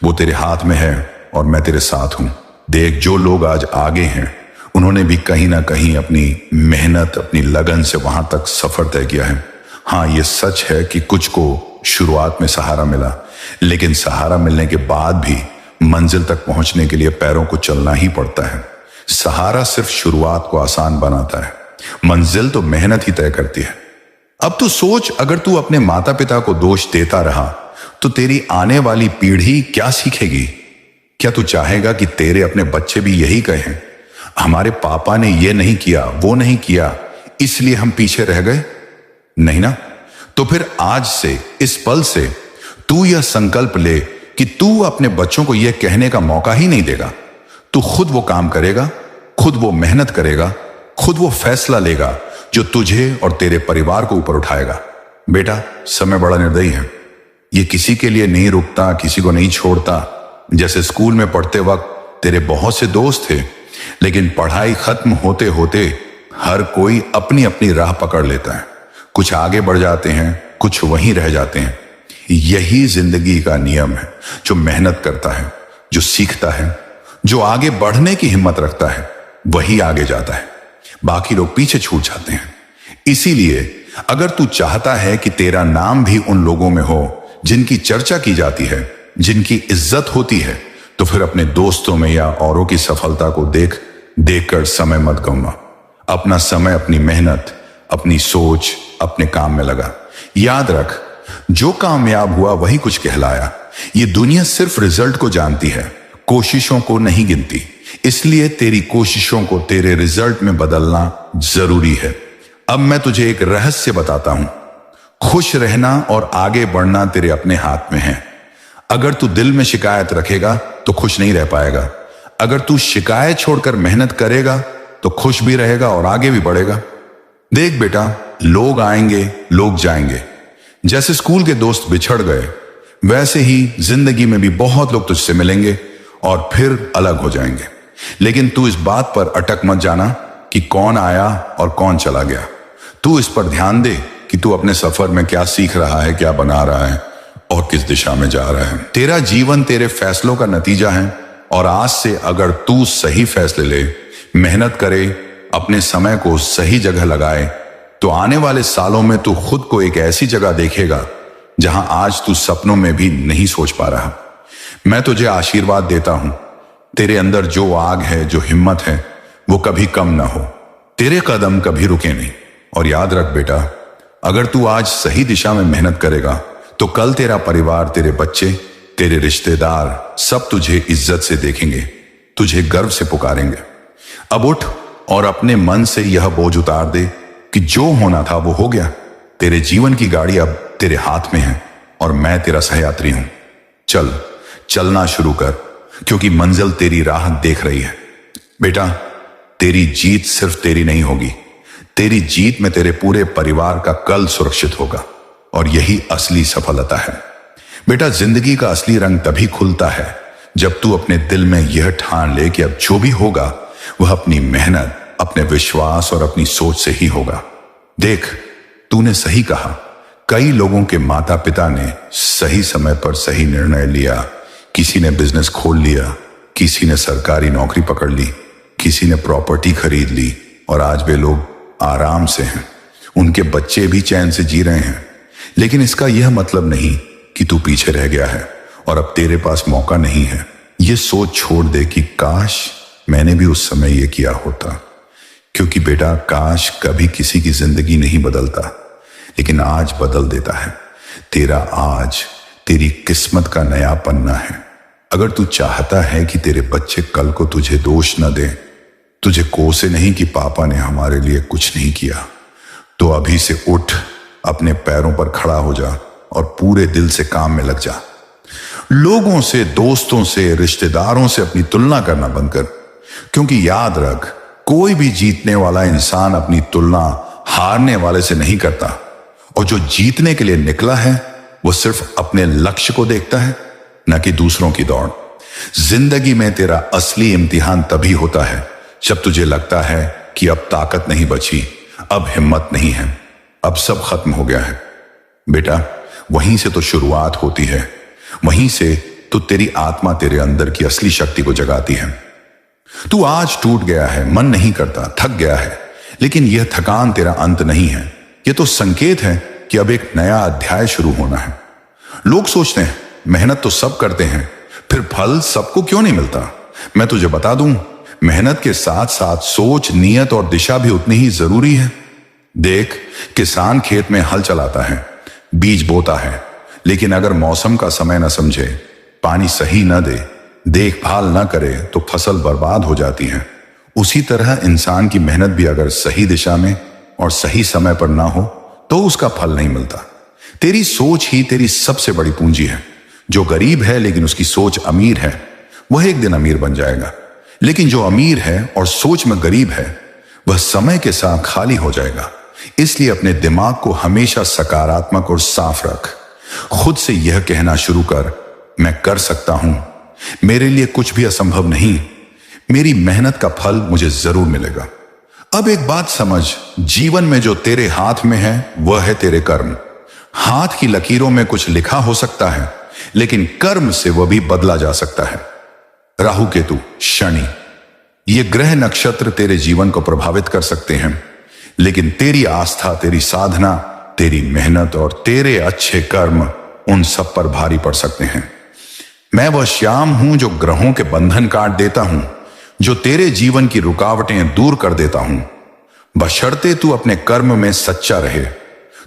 वो तेरे हाथ में है और मैं तेरे साथ हूं। देख, जो लोग आज आगे हैं उन्होंने भी कहीं ना कहीं अपनी मेहनत, अपनी लगन से वहां तक सफर तय किया है। हाँ, ये सच है कि कुछ को शुरुआत में सहारा मिला, लेकिन सहारा मिलने के बाद भी मंजिल तक पहुंचने के लिए पैरों को चलना ही पड़ता है। सहारा सिर्फ शुरुआत को आसान बनाता है, मंजिल तो मेहनत ही तय करती है। अब तू सोच, अगर तू अपने माता पिता को दोष देता रहा तो तेरी आने वाली पीढ़ी क्या सीखेगी? क्या तू चाहेगा कि तेरे अपने बच्चे भी यही कहें, हमारे पापा ने ये नहीं किया, वो नहीं किया, इसलिए हम पीछे रह गए? नहीं ना। तो फिर आज से, इस पल से तू यह संकल्प ले कि तू अपने बच्चों को यह कहने का मौका ही नहीं देगा। तू खुद वो काम करेगा, खुद वो मेहनत करेगा, खुद वो फैसला लेगा जो तुझे और तेरे परिवार को ऊपर उठाएगा। बेटा, समय बड़ा निर्दयी है। ये किसी के लिए नहीं रुकता, किसी को नहीं छोड़ता। जैसे स्कूल में पढ़ते वक्त तेरे बहुत से दोस्त थे, लेकिन पढ़ाई खत्म होते होते हर कोई अपनी अपनी राह पकड़ लेता है। कुछ आगे बढ़ जाते हैं, कुछ वहीं रह जाते हैं। यही जिंदगी का नियम है। जो मेहनत करता है, जो सीखता है, जो आगे बढ़ने की हिम्मत रखता है, वही आगे जाता है। बाकी लोग पीछे छूट जाते हैं। इसीलिए अगर तू चाहता है कि तेरा नाम भी उन लोगों में हो जिनकी चर्चा की जाती है, जिनकी इज्जत होती है, तो फिर अपने दोस्तों में या औरों की सफलता को देखकर समय मत गंवा। अपना समय अपनी मेहनत, अपनी सोच, अपने काम में लगा। याद रख, जो कामयाब हुआ वही कुछ कहलाया। ये दुनिया सिर्फ रिजल्ट को जानती है, कोशिशों को नहीं गिनती। इसलिए तेरी कोशिशों को तेरे रिजल्ट में बदलना जरूरी है। अब मैं तुझे एक रहस्य बताता हूं। खुश रहना और आगे बढ़ना तेरे अपने हाथ में है। अगर तू दिल में शिकायत रखेगा तो खुश नहीं रह पाएगा। अगर तू शिकायत छोड़कर मेहनत करेगा तो खुश भी रहेगा और आगे भी बढ़ेगा। देख बेटा, लोग आएंगे, लोग जाएंगे। जैसे स्कूल के दोस्त बिछड़ गए, वैसे ही जिंदगी में भी बहुत लोग तुझसे मिलेंगे और फिर अलग हो जाएंगे। लेकिन तू इस बात पर अटक मत जाना कि कौन आया और कौन चला गया। तू इस पर ध्यान दे कि तू अपने सफर में क्या सीख रहा है, क्या बना रहा है और किस दिशा में जा रहा है। तेरा जीवन तेरे फैसलों का नतीजा है और आज से अगर तू सही फैसले ले, मेहनत करे, अपने समय को सही जगह लगाए, तो आने वाले सालों में तू खुद को एक ऐसी जगह देखेगा जहां आज तू सपनों में भी नहीं सोच पा रहा। मैं तुझे आशीर्वाद देता हूं, तेरे अंदर जो आग है, जो हिम्मत है, वो कभी कम ना हो। तेरे कदम कभी रुके नहीं। और याद रख बेटा, अगर तू आज सही दिशा में मेहनत करेगा तो कल तेरा परिवार, तेरे बच्चे, तेरे रिश्तेदार सब तुझे इज्जत से देखेंगे, तुझे गर्व से पुकारेंगे। अब उठ और अपने मन से यह बोझ उतार दे कि जो होना था वो हो गया। तेरे जीवन की गाड़ी अब तेरे हाथ में है और मैं तेरा सहयात्री हूं। चल, चलना शुरू कर, क्योंकि मंजिल तेरी राह देख रही है। बेटा, तेरी जीत सिर्फ तेरी नहीं होगी, तेरी जीत में तेरे पूरे परिवार का कल सुरक्षित होगा और यही असली सफलता है। बेटा, जिंदगी का असली रंग तभी खुलता है जब तू अपने दिल में यह ठान ले कि अब जो भी होगा वह अपनी मेहनत, अपने विश्वास और अपनी सोच से ही होगा। देख, तूने सही कहा, कई लोगों के माता पिता ने सही समय पर सही निर्णय लिया। किसी ने बिजनेस खोल लिया, किसी ने सरकारी नौकरी पकड़ ली, किसी ने प्रॉपर्टी खरीद ली और आज वे लोग आराम से हैं। उनके बच्चे भी चैन से जी रहे हैं। लेकिन इसका यह मतलब नहीं कि तू पीछे रह गया है और अब तेरे पास मौका नहीं है। यह सोच छोड़ दे कि काश मैंने भी उस समय यह किया होता। क्योंकि बेटा, काश कभी किसी की जिंदगी नहीं बदलता, लेकिन आज बदल देता है। तेरा आज तेरी किस्मत का नया पन्ना है। अगर तू चाहता है कि तेरे बच्चे कल को तुझे दोष न दें, तुझे कोसे नहीं कि पापा ने हमारे लिए कुछ नहीं किया, तो अभी से उठ, अपने पैरों पर खड़ा हो जा और पूरे दिल से काम में लग जा। लोगों से, दोस्तों से, रिश्तेदारों से अपनी तुलना करना बंद कर। क्योंकि याद रख, कोई भी जीतने वाला इंसान अपनी तुलना हारने वाले से नहीं करता। और जो जीतने के लिए निकला है वो सिर्फ अपने लक्ष्य को देखता है, न कि दूसरों की दौड़। जिंदगी में तेरा असली इम्तिहान तभी होता है जब तुझे लगता है कि अब ताकत नहीं बची, अब हिम्मत नहीं है, अब सब खत्म हो गया है। बेटा, वहीं से तो शुरुआत होती है, वहीं से तो तेरी आत्मा तेरे अंदर की असली शक्ति को जगाती है। तू आज टूट गया है, मन नहीं करता, थक गया है, लेकिन यह थकान तेरा अंत नहीं है। यह तो संकेत है कि अब एक नया अध्याय शुरू होना है। लोग सोचते हैं मेहनत तो सब करते हैं, फिर फल सबको क्यों नहीं मिलता? मैं तुझे बता दूं, मेहनत के साथ साथ सोच, नियत और दिशा भी उतनी ही जरूरी है। देख, किसान खेत में हल चलाता है, बीज बोता है, लेकिन अगर मौसम का समय न समझे, पानी सही न दे, देखभाल न करे तो फसल बर्बाद हो जाती है। उसी तरह इंसान की मेहनत भी अगर सही दिशा में और सही समय पर ना हो तो उसका फल नहीं मिलता। तेरी सोच ही तेरी सबसे बड़ी पूंजी है। जो गरीब है लेकिन उसकी सोच अमीर है, वह एक दिन अमीर बन जाएगा। लेकिन जो अमीर है और सोच में गरीब है, वह समय के साथ खाली हो जाएगा। इसलिए अपने दिमाग को हमेशा सकारात्मक और साफ रख। खुद से यह कहना शुरू कर, मैं कर सकता हूं, मेरे लिए कुछ भी असंभव नहीं, मेरी मेहनत का फल मुझे जरूर मिलेगा। अब एक बात समझ, जीवन में जो तेरे हाथ में है वह है तेरे कर्म। हाथ की लकीरों में कुछ लिखा हो सकता है, लेकिन कर्म से वह भी बदला जा सकता है। राहु केतु, शनि, ये ग्रह नक्षत्र तेरे जीवन को प्रभावित कर सकते हैं, लेकिन तेरी आस्था, तेरी साधना, तेरी मेहनत और तेरे अच्छे कर्म उन सब पर भारी पड़ सकते हैं। मैं वह श्याम हूं जो ग्रहों के बंधन काट देता हूं, जो तेरे जीवन की रुकावटें दूर कर देता हूं, बशर्ते तू अपने कर्म में सच्चा रहे।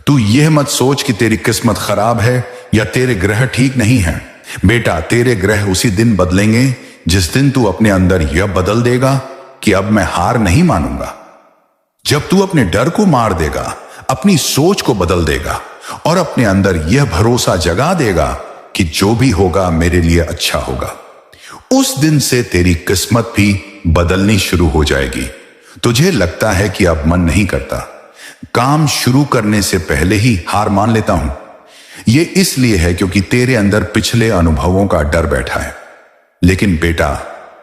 तू यह मत सोच कि तेरी किस्मत खराब है या तेरे ग्रह ठीक नहीं है। बेटा, तेरे ग्रह उसी दिन बदलेंगे जिस दिन तू अपने अंदर यह बदल देगा कि अब मैं हार नहीं मानूंगा। जब तू अपने डर को मार देगा, अपनी सोच को बदल देगा और अपने अंदर यह भरोसा जगा देगा कि जो भी होगा मेरे लिए अच्छा होगा, उस दिन से तेरी किस्मत भी बदलनी शुरू हो जाएगी। तुझे लगता है कि अब मन नहीं करता, काम शुरू करने से पहले ही हार मान लेता हूं। यह इसलिए है क्योंकि तेरे अंदर पिछले अनुभवों का डर बैठा है। लेकिन बेटा,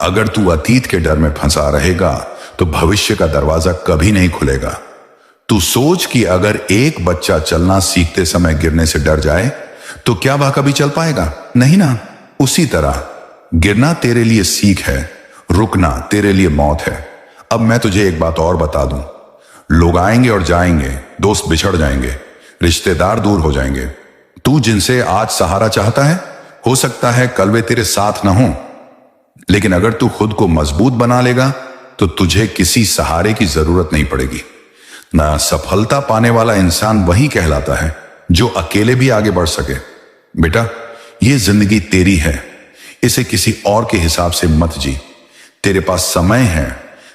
अगर तू अतीत के डर में फंसा रहेगा तो भविष्य का दरवाजा कभी नहीं खुलेगा। तू सोच कि अगर एक बच्चा चलना सीखते समय गिरने से डर जाए तो क्या वह कभी चल पाएगा? नहीं ना। उसी तरह गिरना तेरे लिए सीख है, रुकना तेरे लिए मौत है। अब मैं तुझे एक बात और बता दूं, लोग आएंगे और जाएंगे, दोस्त बिछड़ जाएंगे, रिश्तेदार दूर हो जाएंगे। तू जिनसे आज सहारा चाहता है, हो सकता है कल वे तेरे साथ ना हो, लेकिन अगर तू खुद को मजबूत बना लेगा तो तुझे किसी सहारे की जरूरत नहीं पड़ेगी ना। सफलता पाने वाला इंसान वही कहलाता है जो अकेले भी आगे बढ़ सके। बेटा, यह जिंदगी तेरी है, इसे किसी और के हिसाब से मत जी। तेरे पास समय है,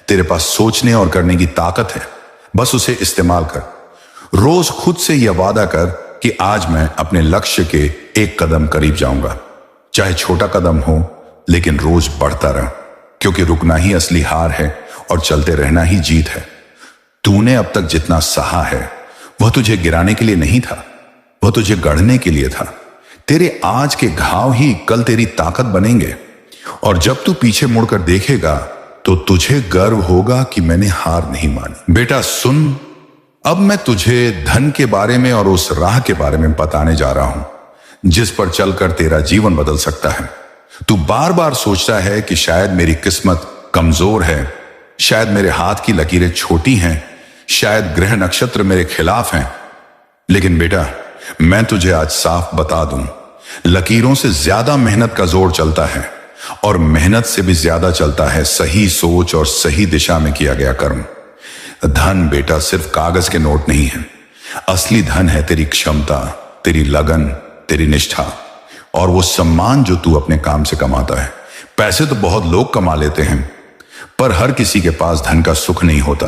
तेरे पास सोचने और करने की ताकत है, बस उसे इस्तेमाल कर। रोज खुद से यह वादा कर कि आज मैं अपने लक्ष्य के एक कदम करीब जाऊंगा, चाहे छोटा कदम हो, लेकिन रोज बढ़ता रह, क्योंकि रुकना ही असली हार है और चलते रहना ही जीत है। तूने अब तक जितना सहा है वह तुझे गिराने के लिए नहीं था, वह तुझे गढ़ने के लिए था। तेरे आज के घाव ही कल तेरी ताकत बनेंगे और जब तू पीछे मुड़कर देखेगा तो तुझे गर्व होगा कि मैंने हार नहीं मानी। बेटा सुन, अब मैं तुझे धन के बारे में और उस राह के बारे में बताने जा रहा हूं जिस पर चलकर तेरा जीवन बदल सकता है। तू बार बार सोचता है कि शायद मेरी किस्मत कमजोर है, शायद मेरे हाथ की लकीरें छोटी हैं, शायद ग्रह नक्षत्र मेरे खिलाफ हैं। लेकिन बेटा, मैं तुझे आज साफ बता दूं, लकीरों से ज्यादा मेहनत का जोर चलता है और मेहनत से भी ज्यादा चलता है सही सोच और सही दिशा में किया गया कर्म। धन बेटा सिर्फ कागज के नोट नहीं है, असली धन है तेरी क्षमता, तेरी लगन, तेरी निष्ठा और वो सम्मान जो तू अपने काम से कमाता है। पैसे तो बहुत लोग कमा लेते हैं, पर हर किसी के पास धन का सुख नहीं होता,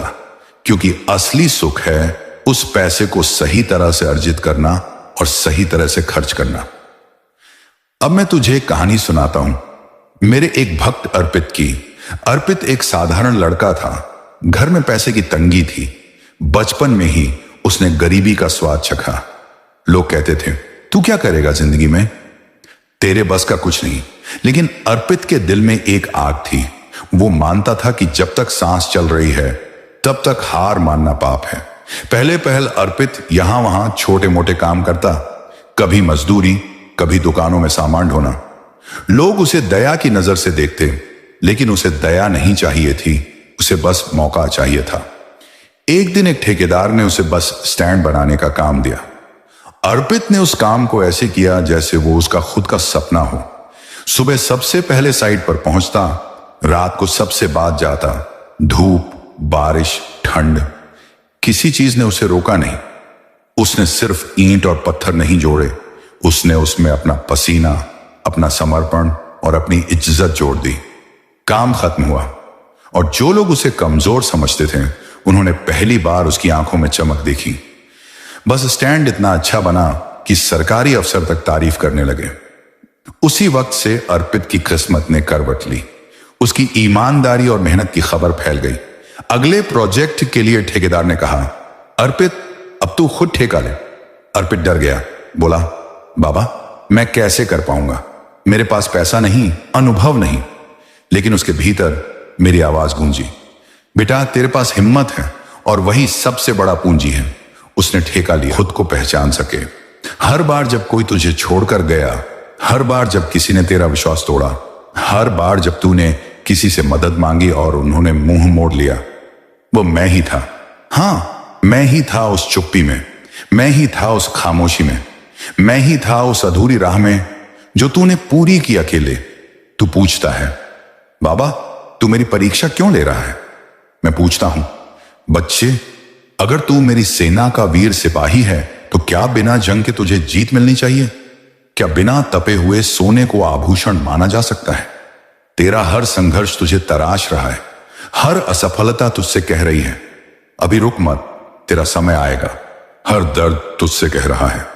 क्योंकि असली सुख है उस पैसे को सही तरह से अर्जित करना और सही तरह से खर्च करना। अब मैं तुझे एक कहानी सुनाता हूं, मेरे एक भक्त अर्पित की। अर्पित एक साधारण लड़का था, घर में पैसे की तंगी थी। बचपन में ही उसने गरीबी का स्वाद चखा। लोग कहते थे, तू क्या करेगा जिंदगी में, तेरे बस का कुछ नहीं। लेकिन अर्पित के दिल में एक आग थी। वो मानता था कि जब तक सांस चल रही है तब तक हार मानना पाप है। पहले पहल अर्पित यहां वहां छोटे मोटे काम करता, कभी मजदूरी, कभी दुकानों में सामान ढोना। लोग उसे दया की नजर से देखते, लेकिन उसे दया नहीं चाहिए थी, उसे बस मौका चाहिए था। एक दिन एक ठेकेदार ने उसे बस स्टैंड बनाने का काम दिया। अर्पित ने उस काम को ऐसे किया जैसे वो उसका खुद का सपना हो। सुबह सबसे पहले साइट पर पहुंचता, रात को सबसे बाद जाता। धूप, बारिश, ठंड, किसी चीज ने उसे रोका नहीं। उसने सिर्फ ईंट और पत्थर नहीं जोड़े, उसने उसमें अपना पसीना, अपना समर्पण और अपनी इज्जत जोड़ दी। काम खत्म हुआ और जो लोग उसे कमजोर समझते थे उन्होंने पहली बार उसकी आंखों में चमक देखी। बस स्टैंड इतना अच्छा बना कि सरकारी अफसर तक तारीफ करने लगे। उसी वक्त से अर्पित की किस्मत ने करवट ली। उसकी ईमानदारी और मेहनत की खबर फैल गई। अगले प्रोजेक्ट के लिए ठेकेदार ने कहा, अर्पित अब तू खुद ठेका ले। अर्पित डर गया, बोला, बाबा मैं कैसे कर पाऊंगा, मेरे पास पैसा नहीं, अनुभव नहीं। लेकिन उसके भीतर मेरी आवाज गूंजी, बेटा तेरे पास हिम्मत है और वही सबसे बड़ा पूंजी है। उसने ठेका लिया, खुद को पहचान सके। हर बार जब कोई तुझे छोड़कर गया, हर बार जब किसी ने तेरा विश्वास तोड़ा, हर बार जब तूने किसी से मदद मांगी और उन्होंने मुंह मोड़ लिया, वो मैं ही था। हां, मैं ही था उस चुप्पी में, मैं ही था उस खामोशी में, मैं ही था उस अधूरी राह में जो तूने पूरी की अकेले। तू पूछता है, बाबा तू मेरी परीक्षा क्यों ले रहा है? मैं पूछता हूं, बच्चे अगर तू मेरी सेना का वीर सिपाही है तो क्या बिना जंग के तुझे जीत मिलनी चाहिए? क्या बिना तपे हुए सोने को आभूषण माना जा सकता है? तेरा हर संघर्ष तुझे तराश रहा है, हर असफलता तुझसे कह रही है अभी रुक मत, तेरा समय आएगा। हर दर्द तुझसे कह रहा है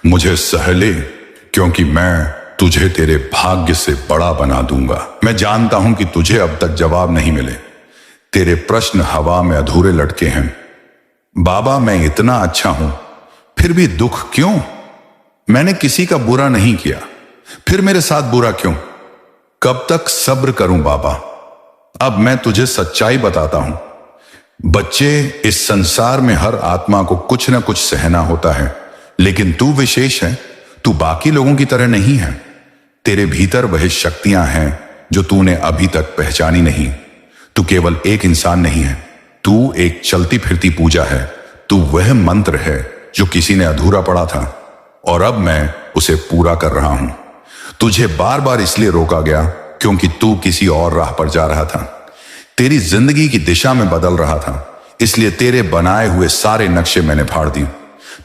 मुझे सह ले, क्योंकि मैं तुझे तेरे भाग्य से बड़ा बना दूंगा। मैं जानता हूं कि तुझे अब तक जवाब नहीं मिले, तेरे प्रश्न हवा में अधूरे लटके हैं। बाबा, मैं इतना अच्छा हूं फिर भी दुख क्यों? मैंने किसी का बुरा नहीं किया, फिर मेरे साथ बुरा क्यों? कब तक सब्र करूं बाबा? अब मैं तुझे सच्चाई बताता हूं। बच्चे, इस संसार में हर आत्मा को कुछ न कुछ सहना होता है, लेकिन तू विशेष है। तू बाकी लोगों की तरह नहीं है। तेरे भीतर वह शक्तियां हैं जो तूने अभी तक पहचानी नहीं। तू केवल एक इंसान नहीं है, तू एक चलती फिरती पूजा है। तू वह मंत्र है जो किसी ने अधूरा पढ़ा था और अब मैं उसे पूरा कर रहा हूं। तुझे बार बार इसलिए रोका गया क्योंकि तू किसी और राह पर जा रहा था, तेरी जिंदगी की दिशा में बदल रहा था, इसलिए तेरे बनाए हुए सारे नक्शे मैंने फाड़ दिए।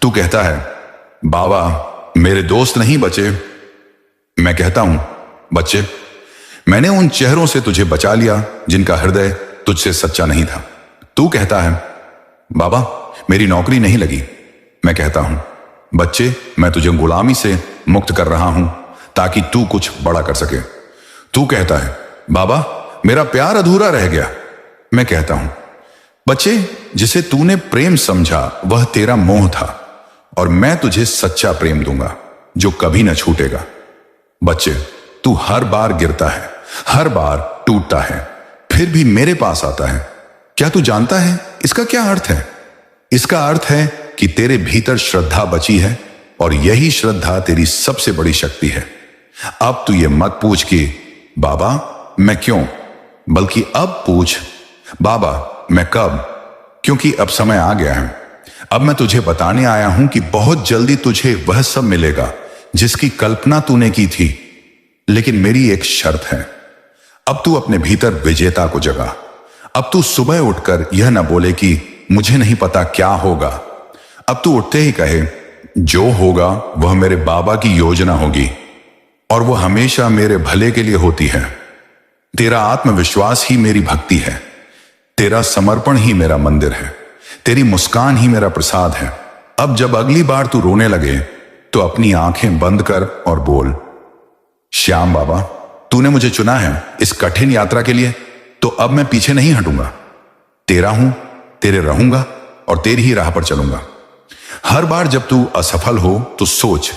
तू कहता है बाबा मेरे दोस्त नहीं बचे। मैं कहता हूं बच्चे, मैंने उन चेहरों से तुझे बचा लिया जिनका हृदय तुझसे सच्चा नहीं था। तू कहता है बाबा मेरी नौकरी नहीं लगी। मैं कहता हूं बच्चे, मैं तुझे गुलामी से मुक्त कर रहा हूं ताकि तू कुछ बड़ा कर सके। तू कहता है बाबा मेरा प्यार अधूरा रह गया। मैं कहता हूं बच्चे, जिसे तूने प्रेम समझा वह तेरा मोह था और मैं तुझे सच्चा प्रेम दूंगा जो कभी न छूटेगा। बच्चे, तू हर बार गिरता है, हर बार टूटता है, फिर भी मेरे पास आता है। क्या तू जानता है इसका क्या अर्थ है? इसका अर्थ है कि तेरे भीतर श्रद्धा बची है और यही श्रद्धा तेरी सबसे बड़ी शक्ति है। अब तू ये मत पूछ कि बाबा मैं क्यों, बल्कि अब पूछ बाबा मैं कब, क्योंकि अब समय आ गया है। अब मैं तुझे बताने आया हूं कि बहुत जल्दी तुझे वह सब मिलेगा जिसकी कल्पना तूने की थी, लेकिन मेरी एक शर्त है। अब तू अपने भीतर विजेता को जगा। अब तू सुबह उठकर यह न बोले कि मुझे नहीं पता क्या होगा। अब तू उठते ही कहे जो होगा वह मेरे बाबा की योजना होगी और वह हमेशा मेरे भले के लिए होती है। तेरा आत्मविश्वास ही मेरी भक्ति है, तेरा समर्पण ही मेरा मंदिर है, तेरी मुस्कान ही मेरा प्रसाद है। अब जब अगली बार तू रोने लगे तो अपनी आंखें बंद कर और बोल श्याम बाबा तूने मुझे चुना है इस कठिन यात्रा के लिए, तो अब मैं पीछे नहीं हटूंगा। तेरा हूं, तेरे रहूंगा और तेरी ही राह पर चलूंगा। हर बार जब तू असफल हो तो सोच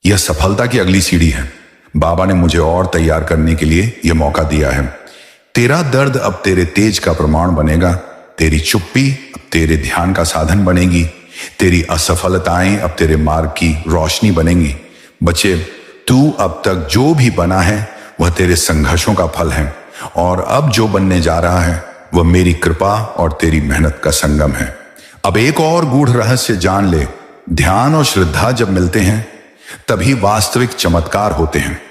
यह सफलता की अगली सीढ़ी है। बाबा ने मुझे और तैयार करने के लिए यह मौका दिया है। तेरा दर्द अब तेरे तेज का प्रमाण बनेगा, तेरी चुप्पी अब तेरे ध्यान का साधन बनेगी, तेरी असफलताएं अब तेरे मार्ग की रोशनी बनेंगी। बच्चे, तू अब तक जो भी बना है वह तेरे संघर्षों का फल है और अब जो बनने जा रहा है वह मेरी कृपा और तेरी मेहनत का संगम है। अब एक और गूढ़ रहस्य जान ले, ध्यान और श्रद्धा जब मिलते हैं तभी वास्तविक चमत्कार होते हैं।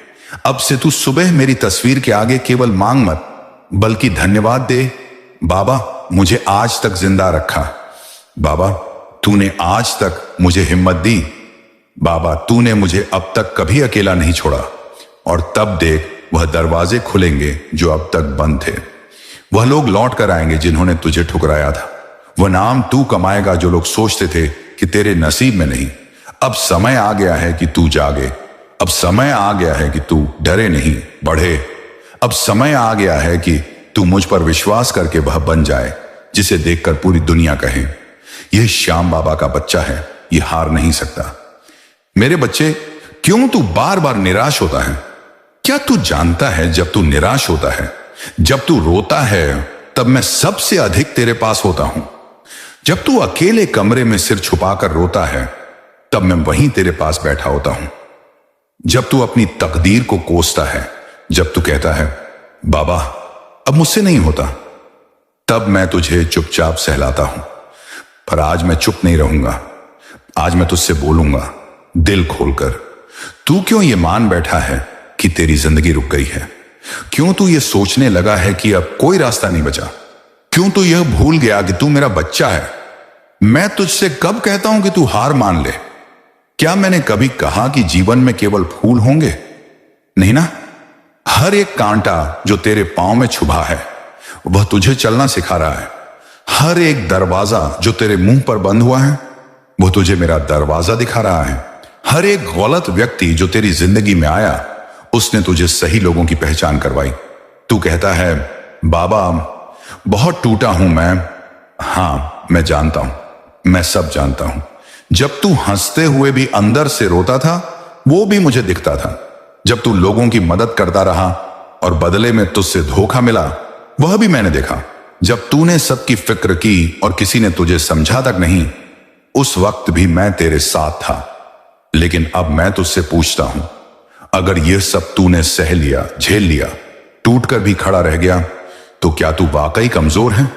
अब से तू सुबह मेरी तस्वीर के आगे केवल मांग मत, बल्कि धन्यवाद दे। बाबा मुझे आज तक जिंदा रखा, बाबा तूने आज तक मुझे हिम्मत दी, बाबा तूने मुझे अब तक कभी अकेला नहीं छोड़ा। और तब देख वह दरवाजे खुलेंगे जो अब तक बंद थे, वह लोग लौट कर आएंगे जिन्होंने तुझे ठुकराया था, वह नाम तू कमाएगा जो लोग सोचते थे कि तेरे नसीब में नहीं। अब समय आ गया है कि तू जागे, अब समय आ गया है कि तू डरे नहीं बढ़े। अब समय आ गया है कि तू मुझ पर विश्वास करके वह बन जाए जिसे देखकर पूरी दुनिया कहे यह श्याम बाबा का बच्चा है, यह हार नहीं सकता। मेरे बच्चे, क्यों तू बार बार निराश होता है? क्या तू जानता है जब तू निराश होता है, जब तू रोता है, तब मैं सबसे अधिक तेरे पास होता हूं। जब तू अकेले कमरे में सिर छुपाकर रोता है तब मैं वहीं तेरे पास बैठा होता हूं। जब तू अपनी तकदीर को कोसता है, जब तू कहता है बाबा अब मुझसे नहीं होता, तब मैं तुझे चुपचाप सहलाता हूं। पर आज मैं चुप नहीं रहूंगा, आज मैं तुझसे बोलूंगा दिल खोलकर। तू क्यों ये मान बैठा है कि तेरी जिंदगी रुक गई है? क्यों तू ये सोचने लगा है कि अब कोई रास्ता नहीं बचा? क्यों तू यह भूल गया कि तू मेरा बच्चा है? मैं तुझसे कब कहता हूं कि तू हार मान ले? क्या मैंने कभी कहा कि जीवन में केवल फूल होंगे? नहीं ना। हर एक कांटा जो तेरे पांव में छुपा है वह तुझे चलना सिखा रहा है। हर एक दरवाजा जो तेरे मुंह पर बंद हुआ है वो तुझे मेरा दरवाजा दिखा रहा है। हर एक गलत व्यक्ति जो तेरी जिंदगी में आया उसने तुझे सही लोगों की पहचान करवाई। तू कहता है बाबा बहुत टूटा हूं मैं। हां, मैं जानता हूं, मैं सब जानता हूं। जब तू हंसते हुए भी अंदर से रोता था वो भी मुझे दिखता था। जब तू लोगों की मदद करता रहा और बदले में तुझसे धोखा मिला वह भी मैंने देखा। जब तूने सबकी फिक्र की और किसी ने तुझे समझा तक नहीं, उस वक्त भी मैं तेरे साथ था। लेकिन अब मैं तुझसे पूछता हूं, अगर यह सब तूने सह लिया, झेल लिया, टूट कर भी खड़ा रह गया, तो क्या तू वाकई कमजोर है?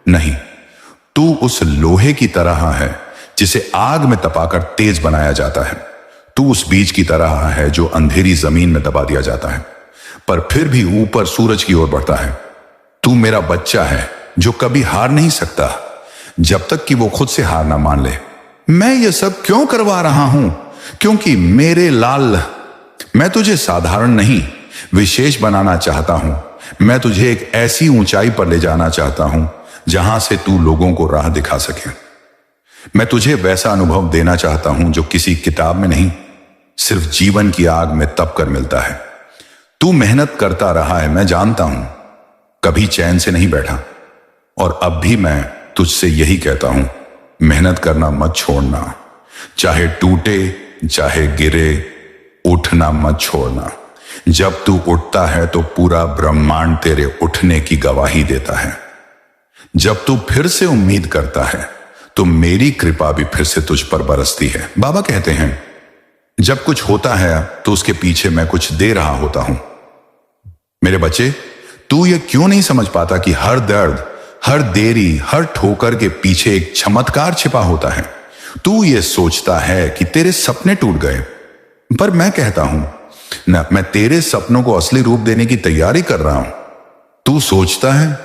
नहीं, तू उस लोहे की तरह है जिसे आग में तपाकर तेज बनाया जाता है। तू उस बीज की तरह है जो अंधेरी जमीन में दबा दिया जाता है पर फिर भी ऊपर सूरज की ओर बढ़ता है। तू मेरा बच्चा है जो कभी हार नहीं सकता जब तक कि वो खुद से हार ना मान ले। मैं ये सब क्यों करवा रहा हूं? क्योंकि मेरे लाल, मैं तुझे साधारण नहीं विशेष बनाना चाहता हूं। मैं तुझे एक ऐसी ऊंचाई पर ले जाना चाहता हूं जहां से तू लोगों को राह दिखा सके। मैं तुझे वैसा अनुभव देना चाहता हूं जो किसी किताब में नहीं, सिर्फ जीवन की आग में तप कर मिलता है। तू मेहनत करता रहा है, मैं जानता हूं, कभी चैन से नहीं बैठा। और अब भी मैं तुझसे यही कहता हूं, मेहनत करना मत छोड़ना। चाहे टूटे, चाहे गिरे, उठना मत छोड़ना। जब तू उठता है तो पूरा ब्रह्मांड तेरे उठने की गवाही देता है। जब तू फिर से उम्मीद करता है तो मेरी कृपा भी फिर से तुझ पर बरसती है। बाबा कहते हैं जब कुछ होता है तो उसके पीछे मैं कुछ दे रहा होता हूं। मेरे बच्चे, तू ये क्यों नहीं समझ पाता कि हर दर्द, हर देरी, हर ठोकर के पीछे एक चमत्कार छिपा होता है? तू ये सोचता है कि तेरे सपने टूट गए, पर मैं कहता हूं ना, मैं तेरे सपनों को असली रूप देने की तैयारी कर रहा हूं। तू सोचता है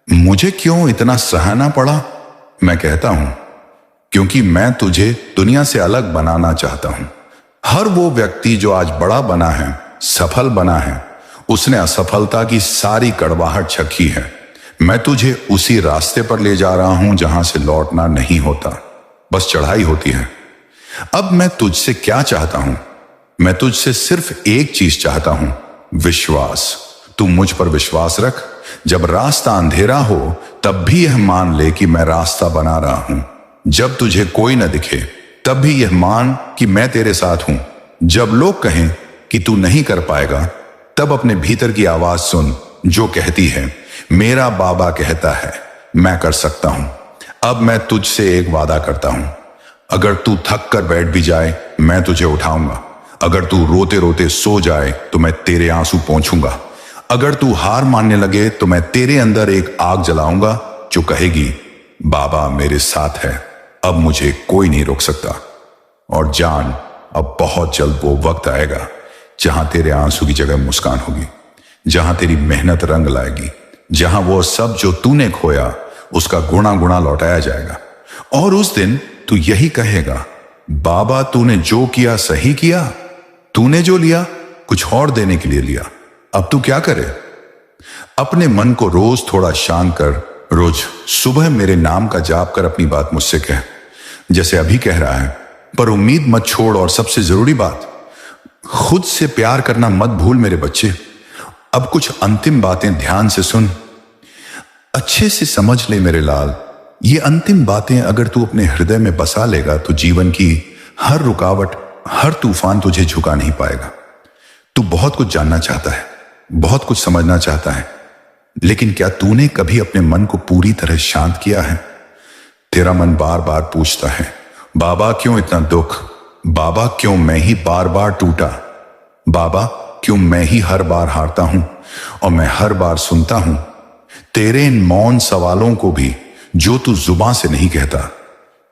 मुझे क्यों इतना सहना पड़ा? मैं कहता हूं क्योंकि मैं तुझे दुनिया से अलग बनाना चाहता हूं। हर वो व्यक्ति जो आज बड़ा बना है, सफल बना है, उसने असफलता की सारी कड़वाहट चखी है। मैं तुझे उसी रास्ते पर ले जा रहा हूं जहां से लौटना नहीं होता, बस चढ़ाई होती है। अब मैं तुझसे क्या चाहता हूं? मैं तुझसे सिर्फ एक चीज चाहता हूं, विश्वास। तू मुझ पर विश्वास रख। जब रास्ता अंधेरा हो तब भी यह मान ले कि मैं रास्ता बना रहा हूं। जब तुझे कोई न दिखे तब भी यह मान कि मैं तेरे साथ हूं। जब लोग कहें कि तू नहीं कर पाएगा तब अपने भीतर की आवाज सुन जो कहती है मेरा बाबा कहता है मैं कर सकता हूं। अब मैं तुझसे एक वादा करता हूं, अगर तू थक कर बैठ भी जाए मैं तुझे उठाऊंगा। अगर तू रोते रोते सो जाए तो मैं तेरे आंसू पोंछूंगा। अगर तू हार मानने लगे तो मैं तेरे अंदर एक आग जलाऊंगा जो कहेगी बाबा मेरे साथ है, अब मुझे कोई नहीं रोक सकता। और जान, अब बहुत जल्द वो वक्त आएगा जहां तेरे आंसू की जगह मुस्कान होगी, जहां तेरी मेहनत रंग लाएगी, जहां वो सब जो तूने खोया उसका गुणा गुणा लौटाया जाएगा। और उस दिन तू यही कहेगा बाबा तूने जो किया सही किया, तूने जो लिया कुछ और देने के लिए लिया। अब तू क्या करे? अपने मन को रोज थोड़ा शांत कर। रोज सुबह मेरे नाम का जाप कर अपनी बात मुझसे कह, जैसे अभी कह रहा है, पर उम्मीद मत छोड़। और सबसे जरूरी बात, खुद से प्यार करना मत भूल मेरे बच्चे। अब कुछ अंतिम बातें ध्यान से सुन, अच्छे से समझ ले मेरे लाल। ये अंतिम बातें अगर तू अपने हृदय में बसा लेगा तो जीवन की हर रुकावट, हर तूफान तुझे झुका नहीं पाएगा। तू बहुत कुछ जानना चाहता है, बहुत कुछ समझना चाहता है, लेकिन क्या तूने कभी अपने मन को पूरी तरह शांत किया है? तेरा मन बार बार पूछता है बाबा क्यों इतना दुख? बाबा क्यों मैं ही बार बार टूटा? बाबा क्यों मैं ही हर बार हारता हूं और मैं हर बार सुनता हूं तेरे इन मौन सवालों को भी जो तू जुबान से नहीं कहता।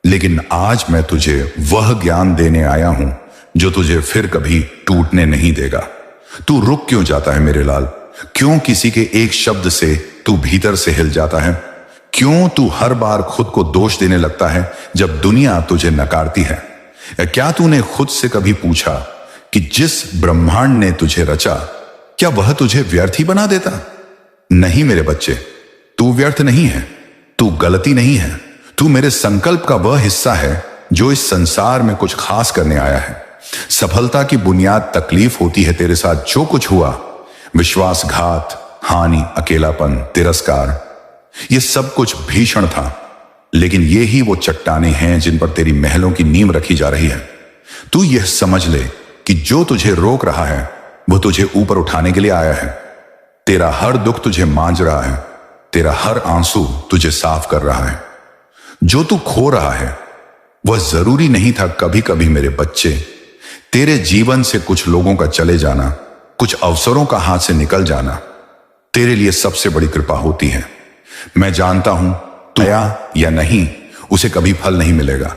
लेकिन आज मैं तुझे वह ज्ञान देने आया हूं जो तुझे फिर कभी टूटने नहीं देगा। तू रुक क्यों जाता है मेरे लाल? क्यों किसी के एक शब्द से तू भीतर से हिल जाता है? क्यों तू हर बार खुद को दोष देने लगता है जब दुनिया तुझे नकारती है? क्या तूने खुद से कभी पूछा कि जिस ब्रह्मांड ने तुझे रचा, क्या वह तुझे व्यर्थ ही बना देता? नहीं मेरे बच्चे, तू व्यर्थ नहीं है, तू गलती नहीं है। तू मेरे संकल्प का वह हिस्सा है जो इस संसार में कुछ खास करने आया है। सफलता की बुनियाद तकलीफ होती है। तेरे साथ जो कुछ हुआ, विश्वासघात, हानि, अकेलापन, तिरस्कार, ये सब कुछ भीषण था, लेकिन ये ही वो चट्टानें हैं जिन पर तेरी महलों की नींव रखी जा रही है। तू यह समझ ले कि जो तुझे रोक रहा है वो तुझे ऊपर उठाने के लिए आया है। तेरा हर दुख तुझे मांझ रहा है, तेरा हर आंसू तुझे साफ कर रहा है। जो तू खो रहा है वह जरूरी नहीं था। कभी कभी मेरे बच्चे, तेरे जीवन से कुछ लोगों का चले जाना, कुछ अवसरों का हाथ से निकल जाना तेरे लिए सबसे बड़ी कृपा होती है। मैं जानता हूं तू या नहीं, उसे कभी फल नहीं मिलेगा,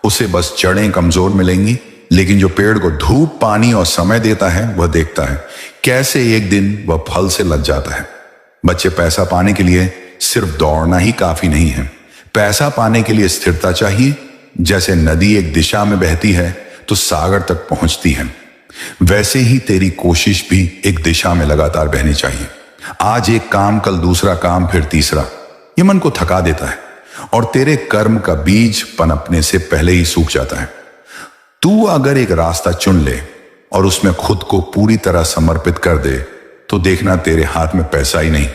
उसे बस जड़ें कमजोर मिलेंगी। लेकिन जो पेड़ को धूप, पानी और समय देता है वह देखता है कैसे एक दिन वह फल से लग जाता है। बच्चे, पैसा पाने के लिए सिर्फ दौड़ना ही काफी नहीं है। पैसा पाने के लिए स्थिरता चाहिए। जैसे नदी एक दिशा में बहती है तो सागर तक पहुंचती है, वैसे ही तेरी कोशिश भी एक दिशा में लगातार बहनी चाहिए। आज एक काम, कल दूसरा काम, फिर तीसरा। ये मन को थका देता है और तेरे कर्म का बीज पनपने से पहले ही सूख जाता है। तू अगर एक रास्ता चुन ले और उसमें खुद को पूरी तरह समर्पित कर दे तो देखना तेरे हाथ में पैसा ही नहीं,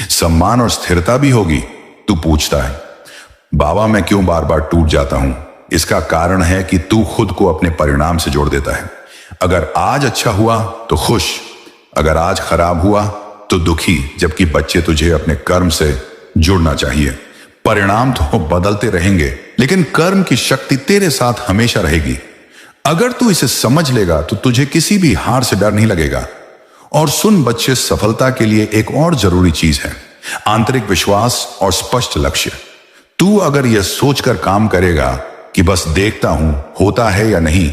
सम्मान और स्थिरता भी होगी। तू पूछता है, बाबा मैं क्यों बार बार टूट जाता हूं? इसका कारण है कि तू खुद को अपने परिणाम से जोड़ देता है। अगर आज अच्छा हुआ तो खुश, अगर आज खराब हुआ तो दुखी, जबकि बच्चे तुझे अपने कर्म से जुड़ना चाहिए। परिणाम तो बदलते रहेंगे, लेकिन कर्म की शक्ति तेरे साथ हमेशा रहेगी। अगर तू इसे समझ लेगा तो तुझे किसी भी हार से डर नहीं लगेगा। और सुन बच्चे, सफलता के लिए एक और जरूरी चीज है, आंतरिक विश्वास और स्पष्ट लक्ष्य। तू अगर यह सोचकर काम करेगा कि बस देखता हूं होता है या नहीं,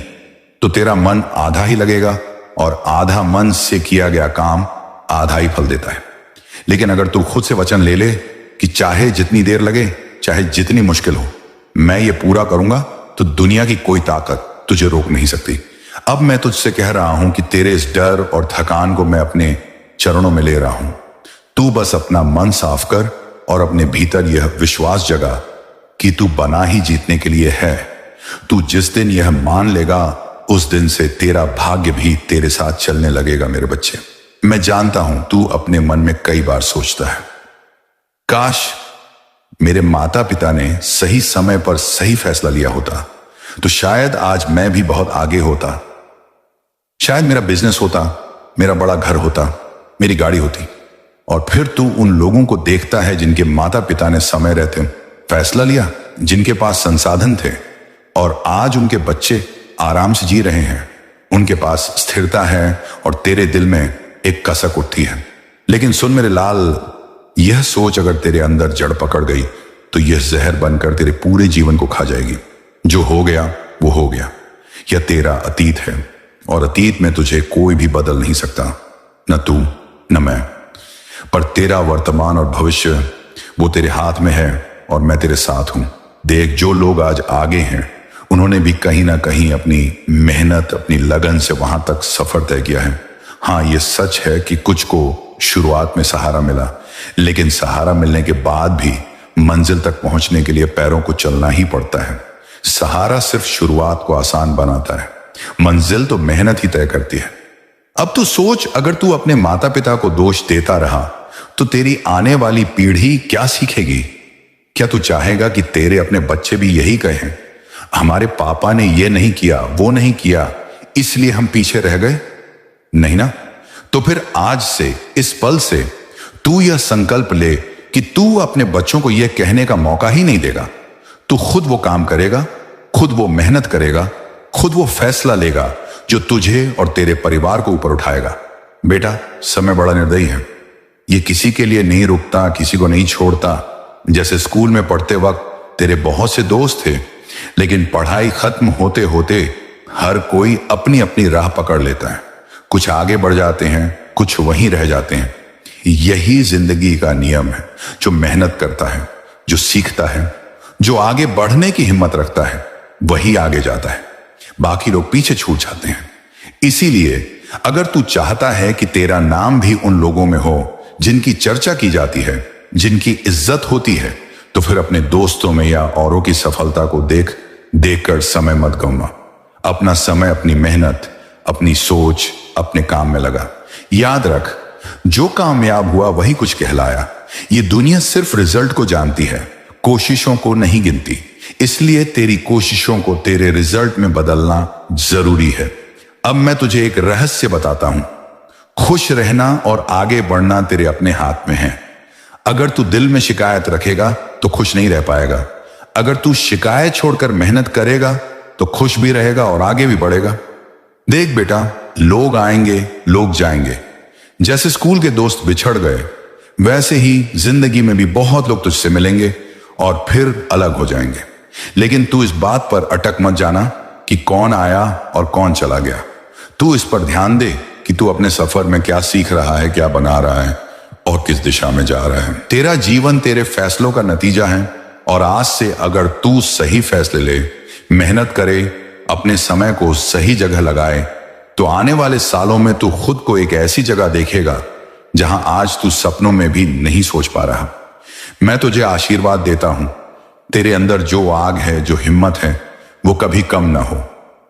तो तेरा मन आधा ही लगेगा और आधा मन से किया गया काम आधा ही फल देता है। लेकिन अगर तू खुद से वचन ले ले कि चाहे जितनी देर लगे, चाहे जितनी मुश्किल हो, मैं ये पूरा करूंगा, तो दुनिया की कोई ताकत तुझे रोक नहीं सकती। अब मैं तुझसे कह रहा हूं कि तेरे इस डर और थकान को मैं अपने चरणों में ले रहा हूं। तू बस अपना मन साफ कर और अपने भीतर यह विश्वास जगा कि तू बना ही जीतने के लिए है। तू जिस दिन यह मान लेगा, उस दिन से तेरा भाग्य भी तेरे साथ चलने लगेगा। मेरे बच्चे, मैं जानता हूं तू अपने मन में कई बार सोचता है, काश मेरे माता पिता ने सही समय पर सही फैसला लिया होता तो शायद आज मैं भी बहुत आगे होता। शायद मेरा बिजनेस होता, मेरा बड़ा घर होता, मेरी गाड़ी होती। और फिर तू उन लोगों को देखता है जिनके माता पिता ने समय रहते फैसला लिया, जिनके पास संसाधन थे और आज उनके बच्चे आराम से जी रहे हैं। उनके पास स्थिरता है और तेरे दिल में एक कसक उठती है। लेकिन सुन मेरे लाल, यह सोच अगर तेरे अंदर जड़ पकड़ गई तो यह जहर बनकर तेरे पूरे जीवन को खा जाएगी। जो हो गया वो हो गया। यह तेरा अतीत है और अतीत में तुझे कोई भी बदल नहीं सकता, न तू न मैं। पर तेरा वर्तमान और भविष्य वो तेरे हाथ में है और मैं तेरे साथ हूं। देख, जो लोग आज आगे हैं उन्होंने भी कहीं ना कहीं अपनी मेहनत, अपनी लगन से वहां तक सफर तय किया है। हाँ, ये सच है कि कुछ को शुरुआत में सहारा मिला, लेकिन सहारा मिलने के बाद भी मंजिल तक पहुंचने के लिए पैरों को चलना ही पड़ता है। सहारा सिर्फ शुरुआत को आसान बनाता है, मंजिल तो मेहनत ही तय करती है। अब तू सोच, अगर तू अपने माता पिता को दोष देता रहा तो तेरी आने वाली पीढ़ी क्या सीखेगी? क्या तू चाहेगा कि तेरे अपने बच्चे भी यही कहें, हमारे पापा ने ये नहीं किया, वो नहीं किया, इसलिए हम पीछे रह गए? नहीं ना। तो फिर आज से, इस पल से तू यह संकल्प ले कि तू अपने बच्चों को यह कहने का मौका ही नहीं देगा। तू खुद वो काम करेगा, खुद वो मेहनत करेगा, खुद वो फैसला लेगा जो तुझे और तेरे परिवार को ऊपर उठाएगा। बेटा, समय बड़ा निर्दयी है। ये किसी के लिए नहीं रुकता, किसी को नहीं छोड़ता। जैसे स्कूल में पढ़ते वक्त तेरे बहुत से दोस्त थे, लेकिन पढ़ाई खत्म होते होते हर कोई अपनी अपनी राह पकड़ लेता है। कुछ आगे बढ़ जाते हैं, कुछ वहीं रह जाते हैं। यही जिंदगी का नियम है। जो मेहनत करता है जो सीखता है, जो आगे बढ़ने की हिम्मत रखता है, वही आगे जाता है। बाकी लोग पीछे छूट जाते हैं। इसीलिए अगर तू चाहता है कि तेरा नाम भी उन लोगों में हो जिनकी चर्चा की जाती है, जिनकी इज्जत होती है, तो फिर अपने दोस्तों में या औरों की सफलता को देख कर समय मत गंवा। अपना समय अपनी मेहनत, अपनी सोच, अपने काम में लगा। याद रख, जो कामयाब हुआ वही कुछ कहलाया। ये दुनिया सिर्फ रिजल्ट को जानती है, कोशिशों को नहीं गिनती। इसलिए तेरी कोशिशों को तेरे रिजल्ट में बदलना जरूरी है। अब मैं तुझे एक रहस्य बताता हूं। खुश रहना और आगे बढ़ना तेरे अपने हाथ में है। अगर तू दिल में शिकायत रखेगा तो खुश नहीं रह पाएगा। अगर तू शिकायत छोड़कर मेहनत करेगा तो खुश भी रहेगा और आगे भी बढ़ेगा। देख बेटा, लोग आएंगे, लोग जाएंगे। जैसे स्कूल के दोस्त बिछड़ गए, वैसे ही जिंदगी में भी बहुत लोग तुझसे मिलेंगे और फिर अलग हो जाएंगे। लेकिन तू इस बात पर अटक मत जाना कि कौन आया और कौन चला गया। तू इस पर ध्यान दे कि तू अपने सफर में क्या सीख रहा है, क्या बना रहा है और किस दिशा में जा रहा है। तेरा जीवन तेरे फैसलों का नतीजा है और आज से अगर तू सही फैसले ले, मेहनत करे, अपने समय को सही जगह लगाए, तो आने वाले सालों में तू खुद को एक ऐसी जगह देखेगा जहां आज तू सपनों में भी नहीं सोच पा रहा। मैं तुझे आशीर्वाद देता हूं, तेरे अंदर जो आग है, जो हिम्मत है, वो कभी कम ना हो।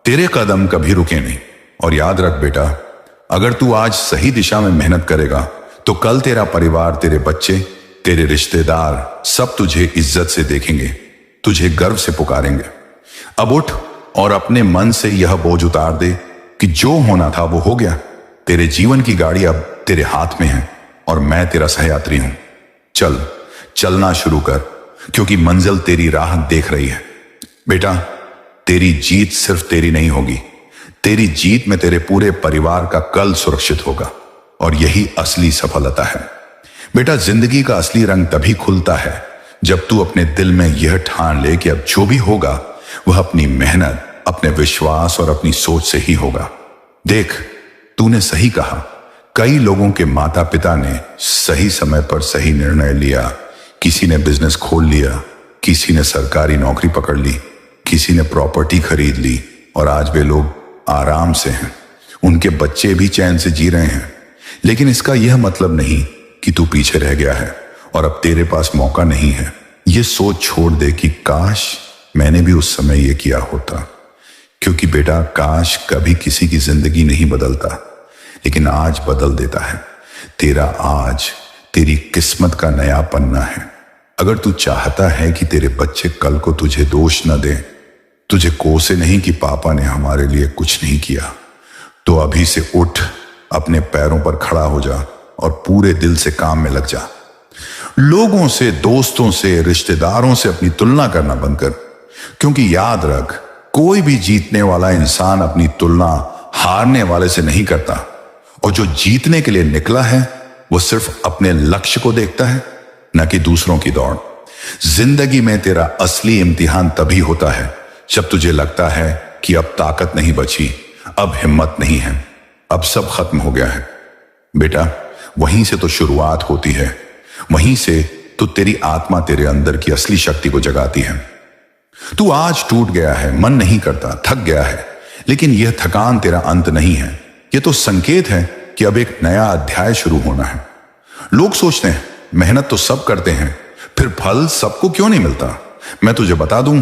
तेरे कदम कभी रुके नहीं। और याद रख बेटा, अगर तू आज सही दिशा में मेहनत करेगा तो कल तेरा परिवार, तेरे बच्चे, तेरे रिश्तेदार सब तुझे इज्जत से देखेंगे, तुझे गर्व से पुकारेंगे। अब उठ और अपने मन से यह बोझ उतार दे कि जो होना था वो हो गया। तेरे जीवन की गाड़ी अब तेरे हाथ में है और मैं तेरा सहयात्री हूं। चल, चलना शुरू कर, क्योंकि मंजिल तेरी राह देख रही है। बेटा, तेरी जीत सिर्फ तेरी नहीं होगी, तेरी जीत में तेरे पूरे परिवार का कल सुरक्षित होगा और यही असली सफलता है। बेटा, जिंदगी का असली रंग तभी खुलता है जब तू अपने दिल में यह ठान ले कि अब जो भी होगा वह अपनी मेहनत, अपने विश्वास और अपनी सोच से ही होगा। देख, तूने सही कहा, कई लोगों के माता पिता ने सही समय पर सही निर्णय लिया। किसी ने बिजनेस खोल लिया, किसी ने सरकारी नौकरी पकड़ ली, किसी ने प्रॉपर्टी खरीद ली और आज वे लोग आराम से हैं। उनके बच्चे भी चैन से जी रहे हैं। लेकिन इसका यह मतलब नहीं कि तू पीछे रह गया है और अब तेरे पास मौका नहीं है। यह सोच छोड़ दे कि काश मैंने भी उस समय यह किया होता। क्योंकि बेटा, काश कभी किसी की जिंदगी नहीं बदलता, लेकिन आज बदल देता है। तेरा आज तेरी किस्मत का नया पन्ना है। अगर तू चाहता है कि तेरे बच्चे कल को तुझे दोष न दें, तुझे कोसे नहीं कि पापा ने हमारे लिए कुछ नहीं किया, तो अभी से उठ, अपने पैरों पर खड़ा हो जा और पूरे दिल से काम में लग जा। लोगों से, दोस्तों से, रिश्तेदारों से अपनी तुलना करना बंद कर। क्योंकि याद रख, कोई भी जीतने वाला इंसान अपनी तुलना हारने वाले से नहीं करता। और जो जीतने के लिए निकला है वो सिर्फ अपने लक्ष्य को देखता है, न कि दूसरों की दौड़। जिंदगी में तेरा असली इम्तिहान तभी होता है जब तुझे लगता है कि अब ताकत नहीं बची, अब हिम्मत नहीं है, अब सब खत्म हो गया है। बेटा, वहीं से तो शुरुआत होती है, वहीं से तो तेरी आत्मा तेरे अंदर की असली शक्ति को जगाती है। तू आज टूट गया है, मन नहीं करता, थक गया है, लेकिन यह थकान तेरा अंत नहीं है। यह तो संकेत है कि अब एक नया अध्याय शुरू होना है। लोग सोचते हैं मेहनत तो सब करते हैं, फिर फल सबको क्यों नहीं मिलता? मैं तुझे बता दूं,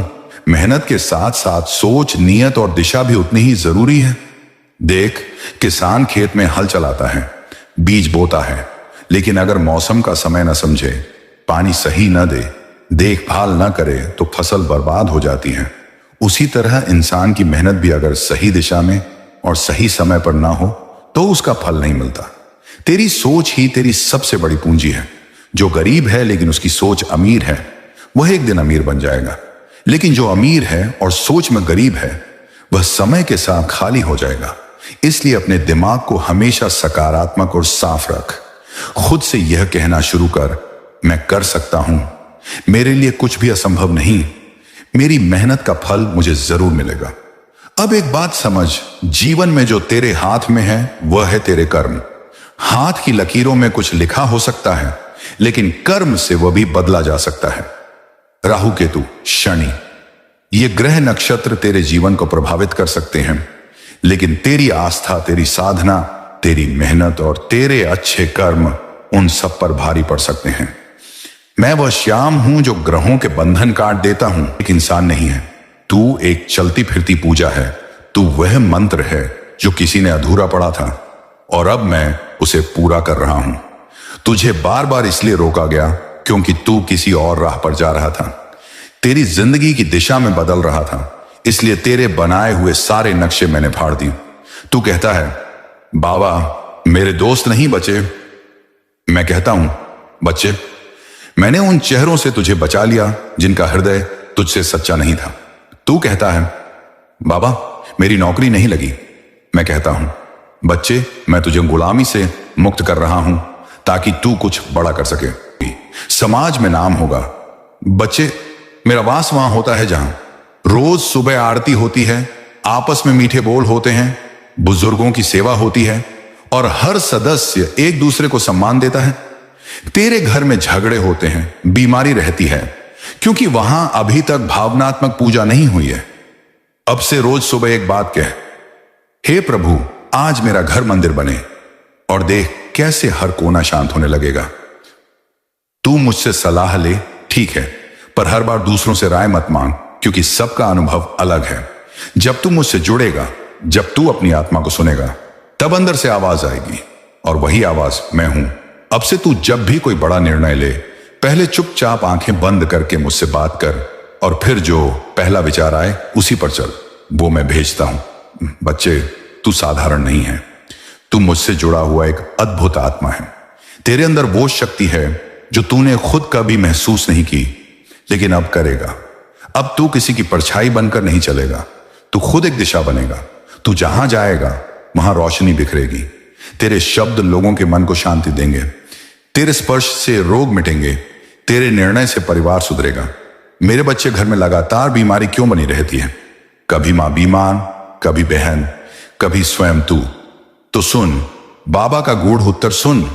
मेहनत के साथ साथ सोच, नियत और दिशा भी उतनी ही जरूरी है। देख, किसान खेत में हल चलाता है, बीज बोता है, लेकिन अगर मौसम का समय न समझे, पानी सही न दे, देखभाल न करे तो फसल बर्बाद हो जाती है। उसी तरह इंसान की मेहनत भी अगर सही दिशा में और सही समय पर ना हो तो उसका फल नहीं मिलता। तेरी सोच ही तेरी सबसे बड़ी पूंजी है। जो गरीब है लेकिन उसकी सोच अमीर है, वह एक दिन अमीर बन जाएगा। लेकिन जो अमीर है और सोच में गरीब है, वह समय के साथ खाली हो जाएगा। इसलिए अपने दिमाग को हमेशा सकारात्मक और साफ रख। खुद से यह कहना शुरू कर, मैं कर सकता हूं, मेरे लिए कुछ भी असंभव नहीं, मेरी मेहनत का फल मुझे जरूर मिलेगा। अब एक बात समझ, जीवन में जो तेरे हाथ में है वह है तेरे कर्म। हाथ की लकीरों में कुछ लिखा हो सकता है, लेकिन कर्म से वह भी बदला जा सकता है। राहु केतु, शनि, ये ग्रह नक्षत्र तेरे जीवन को प्रभावित कर सकते हैं, लेकिन तेरी आस्था, तेरी साधना, तेरी मेहनत और तेरे अच्छे कर्म उन सब पर भारी पड़ सकते हैं। मैं वह श्याम हूं जो ग्रहों के बंधन काट देता हूं, एक इंसान नहीं है। तू एक चलती फिरती पूजा है। तू वह मंत्र है जो किसी ने अधूरा पढ़ा था और अब मैं उसे पूरा कर रहा हूं। तुझे बार बार इसलिए रोका गया क्योंकि तू किसी और राह पर जा रहा था, तेरी जिंदगी की दिशा में बदल रहा था, इसलिए तेरे बनाए हुए सारे नक्शे मैंने फाड़ दिए। तू कहता है, बाबा मेरे दोस्त नहीं बचे। मैं कहता हूं, बच्चे, मैंने उन चेहरों से तुझे बचा लिया जिनका हृदय तुझसे सच्चा नहीं था। तू कहता है, बाबा मेरी नौकरी नहीं लगी। मैं कहता हूं, बच्चे, मैं तुझे गुलामी से मुक्त कर रहा हूं ताकि तू कुछ बड़ा कर सके, समाज में नाम होगा। बच्चे, मेरा वास वहां होता है जहां रोज सुबह आरती होती है, आपस में मीठे बोल होते हैं, बुजुर्गों की सेवा होती है और हर सदस्य एक दूसरे को सम्मान देता है। तेरे घर में झगड़े होते हैं, बीमारी रहती है, क्योंकि वहां अभी तक भावनात्मक पूजा नहीं हुई है। अब से रोज सुबह एक बात कह, हे प्रभु, आज मेरा घर मंदिर बने, और देख कैसे हर कोना शांत होने लगेगा। तू मुझसे सलाह ले, ठीक है, पर हर बार दूसरों से राय मत मांग, क्योंकि सबका अनुभव अलग है। जब तू मुझसे जुड़ेगा, जब तू अपनी आत्मा को सुनेगा, तब अंदर से आवाज आएगी, और वही आवाज मैं हूं। अब से तू जब भी कोई बड़ा निर्णय ले, पहले चुपचाप आंखें बंद करके मुझसे बात कर, और फिर जो पहला विचार आए उसी पर चल, वो मैं भेजता हूं। बच्चे, तू साधारण नहीं है। तू मुझसे जुड़ा हुआ एक अद्भुत आत्मा है। तेरे अंदर वो शक्ति है जो तूने खुद कभी महसूस नहीं की, लेकिन अब करेगा। अब तू किसी की परछाई बनकर नहीं चलेगा, तू खुद एक दिशा बनेगा। तू जहां जाएगा वहां रोशनी बिखरेगी। तेरे शब्द लोगों के मन को शांति देंगे, तेरे स्पर्श से रोग मिटेंगे, तेरे निर्णय से परिवार सुधरेगा। मेरे बच्चे, घर में लगातार बीमारी क्यों बनी रहती है? कभी मां बीमार, कभी बहन, कभी स्वयं तू। तो सुन, बाबा का गूढ़ उत्तर सुन।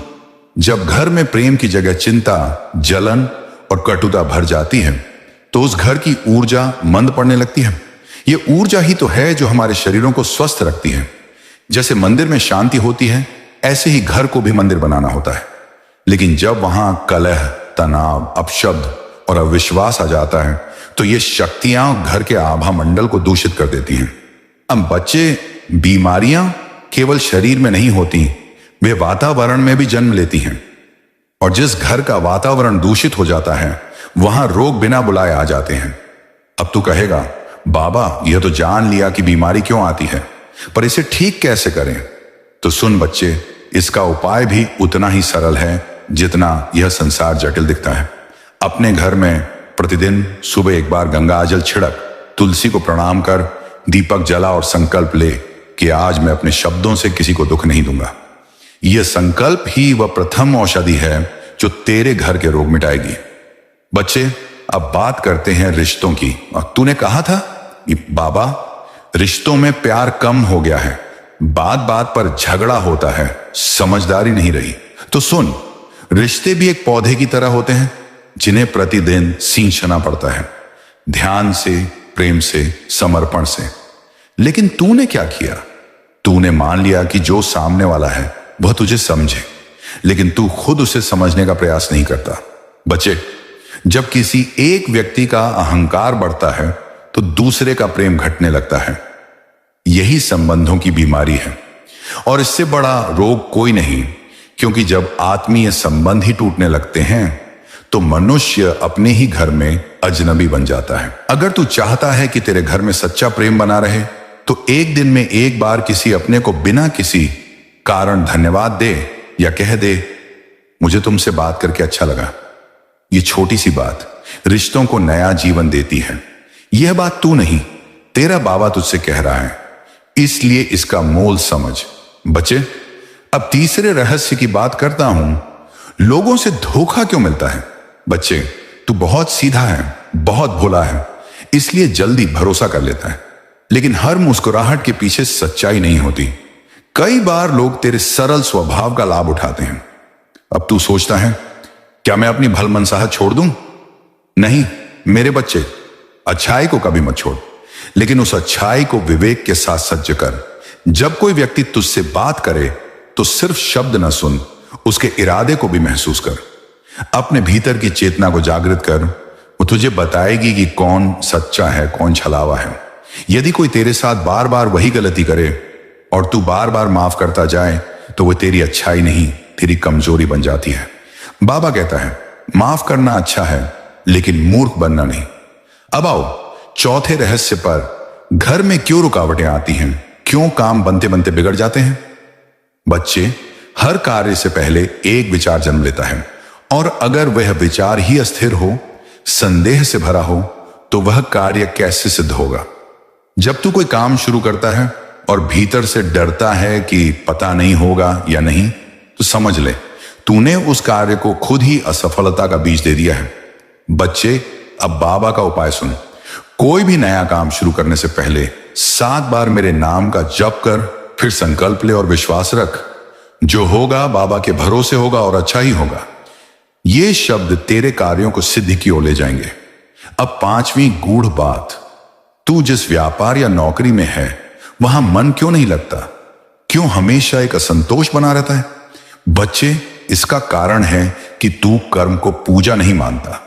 जब घर में प्रेम की जगह चिंता, जलन और कटुता भर जाती है, तो उस घर की ऊर्जा मंद पड़ने लगती है। ये ऊर्जा ही तो है जो हमारे शरीरों को स्वस्थ रखती है। जैसे मंदिर में शांति होती है, ऐसे ही घर को भी मंदिर बनाना होता है। लेकिन जब वहां कलह, तनाव, अपशब्द और अविश्वास आ जाता है, तो ये शक्तियां घर के आभा मंडल को दूषित कर देती हैं। अब बच्चे, बीमारियां केवल शरीर में नहीं होती, वे वातावरण में भी जन्म लेती हैं। और जिस घर का वातावरण दूषित हो जाता है, वहां रोग बिना बुलाए आ जाते हैं। अब तू कहेगा, बाबा यह तो जान लिया कि बीमारी क्यों आती है, पर इसे ठीक कैसे करें? तो सुन बच्चे, इसका उपाय भी उतना ही सरल है जितना यह संसार जटिल दिखता है। अपने घर में प्रतिदिन सुबह एक बार गंगा जल छिड़क, तुलसी को प्रणाम कर, दीपक जला और संकल्प ले कि आज मैं अपने शब्दों से किसी को दुख नहीं दूंगा। यह संकल्प ही वह प्रथम औषधि है जो तेरे घर के रोग मिटाएगी। बच्चे, अब बात करते हैं रिश्तों की। और तूने कहा था कि बाबा, रिश्तों में प्यार कम हो गया है, बात बात पर झगड़ा होता है, समझदारी नहीं रही। तो सुन, रिश्ते भी एक पौधे की तरह होते हैं जिन्हें प्रतिदिन सींचना पड़ता है, ध्यान से, प्रेम से, समर्पण से। लेकिन तूने क्या किया? तूने मान लिया कि जो सामने वाला है वह तुझे समझे, लेकिन तू खुद उसे समझने का प्रयास नहीं करता। बच्चे, जब किसी एक व्यक्ति का अहंकार बढ़ता है तो दूसरे का प्रेम घटने लगता है। यही संबंधों की बीमारी है, और इससे बड़ा रोग कोई नहीं, क्योंकि जब आत्मीय संबंध ही टूटने लगते हैं तो मनुष्य अपने ही घर में अजनबी बन जाता है। अगर तू चाहता है कि तेरे घर में सच्चा प्रेम बना रहे, तो एक दिन में एक बार किसी अपने को बिना किसी कारण धन्यवाद दे या कह दे, मुझे तुमसे बात करके अच्छा लगा। ये छोटी सी बात रिश्तों को नया जीवन देती है। यह बात तू नहीं, तेरा बाबा तुझसे कह रहा है, इसलिए इसका मोल समझ। बच्चे, अब तीसरे रहस्य की बात करता हूं, लोगों से धोखा क्यों मिलता है? बच्चे, तू बहुत सीधा है, बहुत भोला है, इसलिए जल्दी भरोसा कर लेता है। लेकिन हर मुस्कुराहट के पीछे सच्चाई नहीं होती। कई बार लोग तेरे सरल स्वभाव का लाभ उठाते हैं। अब तू सोचता है, क्या मैं अपनी भलमनसाहत छोड़ दूं? नहीं, मेरे बच्चे, अच्छाई को कभी मत छोड़, लेकिन उस अच्छाई को विवेक के साथ सज्ज कर। जब कोई व्यक्ति तुझसे बात करे तो सिर्फ शब्द न सुन, उसके इरादे को भी महसूस कर। अपने भीतर की चेतना को जागृत कर, वो तुझे बताएगी कि कौन सच्चा है, कौन छलावा है। यदि कोई तेरे साथ बार बार वही गलती करे और तू बार बार माफ करता जाए तो वो तेरी अच्छाई नहीं, तेरी कमजोरी बन जाती है। बाबा कहता है माफ करना अच्छा है, लेकिन मूर्ख बनना नहीं। अब आओ चौथे रहस्य पर। घर में क्यों रुकावटें आती हैं, क्यों काम बनते बनते बिगड़ जाते हैं? बच्चे, हर कार्य से पहले एक विचार जन्म लेता है, और अगर वह विचार ही अस्थिर हो, संदेह से भरा हो, तो वह कार्य कैसे सिद्ध होगा? जब तू कोई काम शुरू करता है और भीतर से डरता है कि पता नहीं होगा या नहीं, तो समझ ले तूने उस कार्य को खुद ही असफलता का बीज दे दिया है। बच्चे, अब बाबा का उपाय सुन। कोई भी नया काम शुरू करने से पहले 7 बार मेरे नाम का जप कर, फिर संकल्प ले और विश्वास रख, जो होगा बाबा के भरोसे होगा और अच्छा ही होगा। ये शब्द तेरे कार्यों को सिद्धि की ओर ले जाएंगे। अब 5वीं गूढ़ बात, तू जिस व्यापार या नौकरी में है वहां मन क्यों नहीं लगता? क्यों हमेशा एक असंतोष बना रहता है? बच्चे, इसका कारण है कि तू कर्म को पूजा नहीं मानता।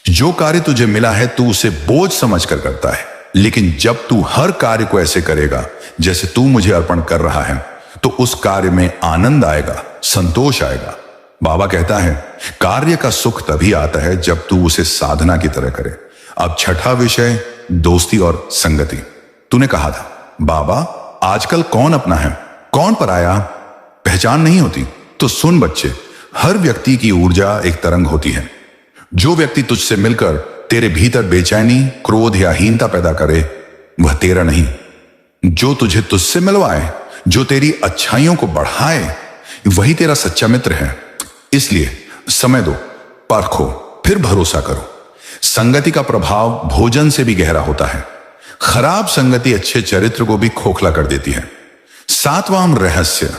जो कार्य तुझे मिला है तू उसे बोझ समझकर करता है, लेकिन जब तू हर कार्य को ऐसे करेगा जैसे तू मुझे अर्पण कर रहा है, तो उस कार्य में आनंद आएगा, संतोष आएगा। बाबा कहता है कार्य का सुख तभी आता है जब तू उसे साधना की तरह करे। अब छठा विषय, दोस्ती और संगति। तूने कहा था बाबा आजकल कौन अपना है, कौन पराया, पहचान नहीं होती। तो सुन बच्चे, हर व्यक्ति की ऊर्जा एक तरंग होती है। जो व्यक्ति तुझसे मिलकर तेरे भीतर बेचैनी, क्रोध या हीनता पैदा करे, वह तेरा नहीं। जो तुझे तुझसे मिलवाए, जो तेरी अच्छाइयों को बढ़ाए, वही तेरा सच्चा मित्र है। इसलिए समय दो, परखो, फिर भरोसा करो। संगति का प्रभाव भोजन से भी गहरा होता है। खराब संगति अच्छे चरित्र को भी खोखला कर देती है। 7वां रहस्य,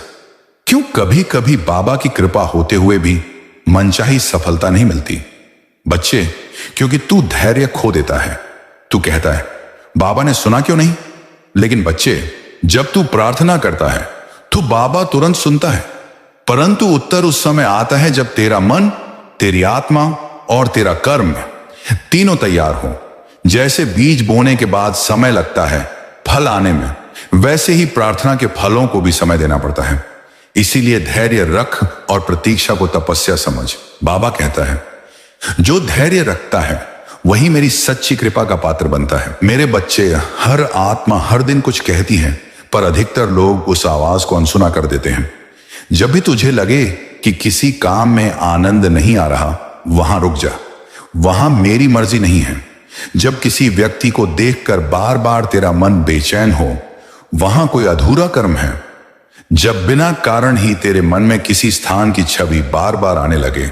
क्यों कभी कभी बाबा की कृपा होते हुए भी मनचाही सफलता नहीं मिलती? बच्चे, क्योंकि तू धैर्य खो देता है। तू कहता है बाबा ने सुना क्यों नहीं? लेकिन बच्चे, जब तू प्रार्थना करता है तो बाबा तुरंत सुनता है, परंतु उत्तर उस समय आता है जब तेरा मन, तेरी आत्मा और तेरा कर्म तीनों तैयार हो। जैसे बीज बोने के बाद समय लगता है फल आने में, वैसे ही प्रार्थना के फलों को भी समय देना पड़ता है। इसीलिए धैर्य रख और प्रतीक्षा को तपस्या समझ। बाबा कहता है जो धैर्य रखता है वही मेरी सच्ची कृपा का पात्र बनता है। मेरे बच्चे, हर आत्मा हर दिन कुछ कहती है, पर अधिकतर लोग उस आवाज को अनसुना कर देते हैं। जब भी तुझे लगे कि किसी काम में आनंद नहीं आ रहा, वहां रुक जा, वहां मेरी मर्जी नहीं है। जब किसी व्यक्ति को देखकर बार बार तेरा मन बेचैन हो, वहां कोई अधूरा कर्म है। जब बिना कारण ही तेरे मन में किसी स्थान की छवि बार बार आने लगे,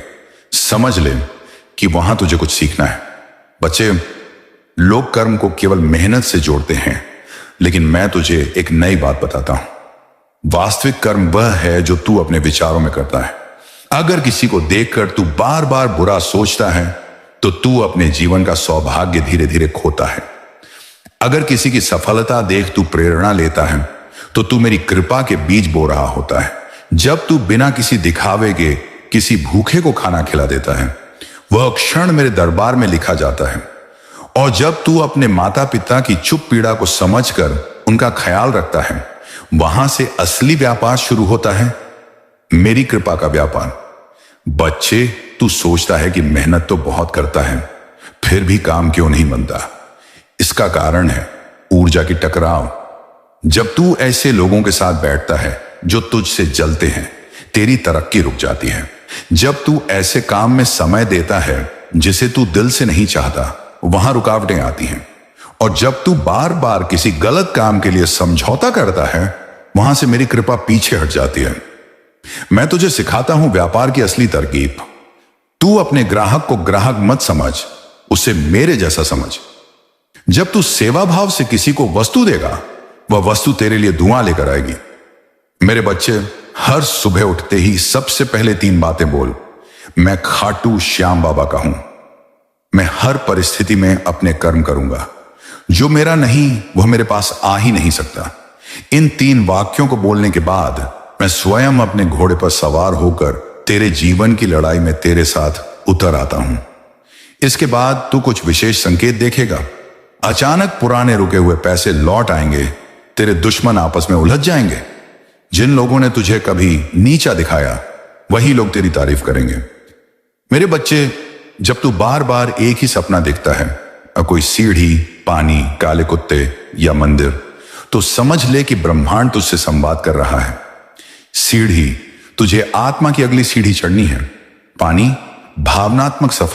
समझ ले कि वहां तुझे कुछ सीखना है। बच्चे, लोग कर्म को केवल मेहनत से जोड़ते हैं, लेकिन मैं तुझे एक नई बात बताता हूं। वास्तविक कर्म वह है जो तू अपने विचारों में करता है। अगर किसी को देखकर तू बार बार बुरा सोचता है, तो तू अपने जीवन का सौभाग्य धीरे धीरे खोता है। अगर किसी की सफलता देख तू प्रेरणा लेता है, तो तू मेरी कृपा के बीज बो रहा होता है। जब तू बिना किसी दिखावे के किसी भूखे को खाना खिला देता है, वह क्षण मेरे दरबार में लिखा जाता है। और जब तू अपने माता पिता की चुप पीड़ा को समझकर उनका ख्याल रखता है, वहां से असली व्यापार शुरू होता है, मेरी कृपा का व्यापार। बच्चे, तू सोचता है कि मेहनत तो बहुत करता है, फिर भी काम क्यों नहीं बनता? इसका कारण है ऊर्जा की टकराव। जब तू ऐसे लोगों के साथ बैठता है जो तुझसे जलते हैं, तेरी तरक्की रुक जाती है। जब तू ऐसे काम में समय देता है जिसे तू दिल से नहीं चाहता, वहां रुकावटें आती हैं। और जब तू बार बार किसी गलत काम के लिए समझौता करता है, वहां से मेरी कृपा पीछे हट जाती है। मैं तुझे सिखाता हूं व्यापार की असली तरकीब। तू अपने ग्राहक को ग्राहक मत समझ, उसे मेरे जैसा समझ। जब तू सेवा भाव से किसी को वस्तु देगा, वह वस्तु तेरे लिए धुआं लेकर आएगी। मेरे बच्चे, हर सुबह उठते ही सबसे पहले 3 बातें बोल। मैं खाटू श्याम बाबा का हूं। मैं हर परिस्थिति में अपने कर्म करूंगा। जो मेरा नहीं वह मेरे पास आ ही नहीं सकता। इन 3 वाक्यों को बोलने के बाद मैं स्वयं अपने घोड़े पर सवार होकर तेरे जीवन की लड़ाई में तेरे साथ उतर आता हूं। इसके बाद तू कुछ विशेष संकेत देखेगा। अचानक पुराने रुके हुए पैसे लौट आएंगे। तेरे दुश्मन आपस में उलझ जाएंगे। जिन लोगों ने तुझे कभी नीचा दिखाया वही लोग तेरी तारीफ करेंगे। मेरे बच्चे, जब तू बार बार एक ही सपना देखता है, कोई सीढ़ी, पानी, काले कुत्ते या मंदिर, तो समझ ले कि ब्रह्मांड तुझसे संवाद कर रहा है। सीढ़ी, तुझे आत्मा की अगली सीढ़ी चढ़नी है। पानी, भावनात्मक सफर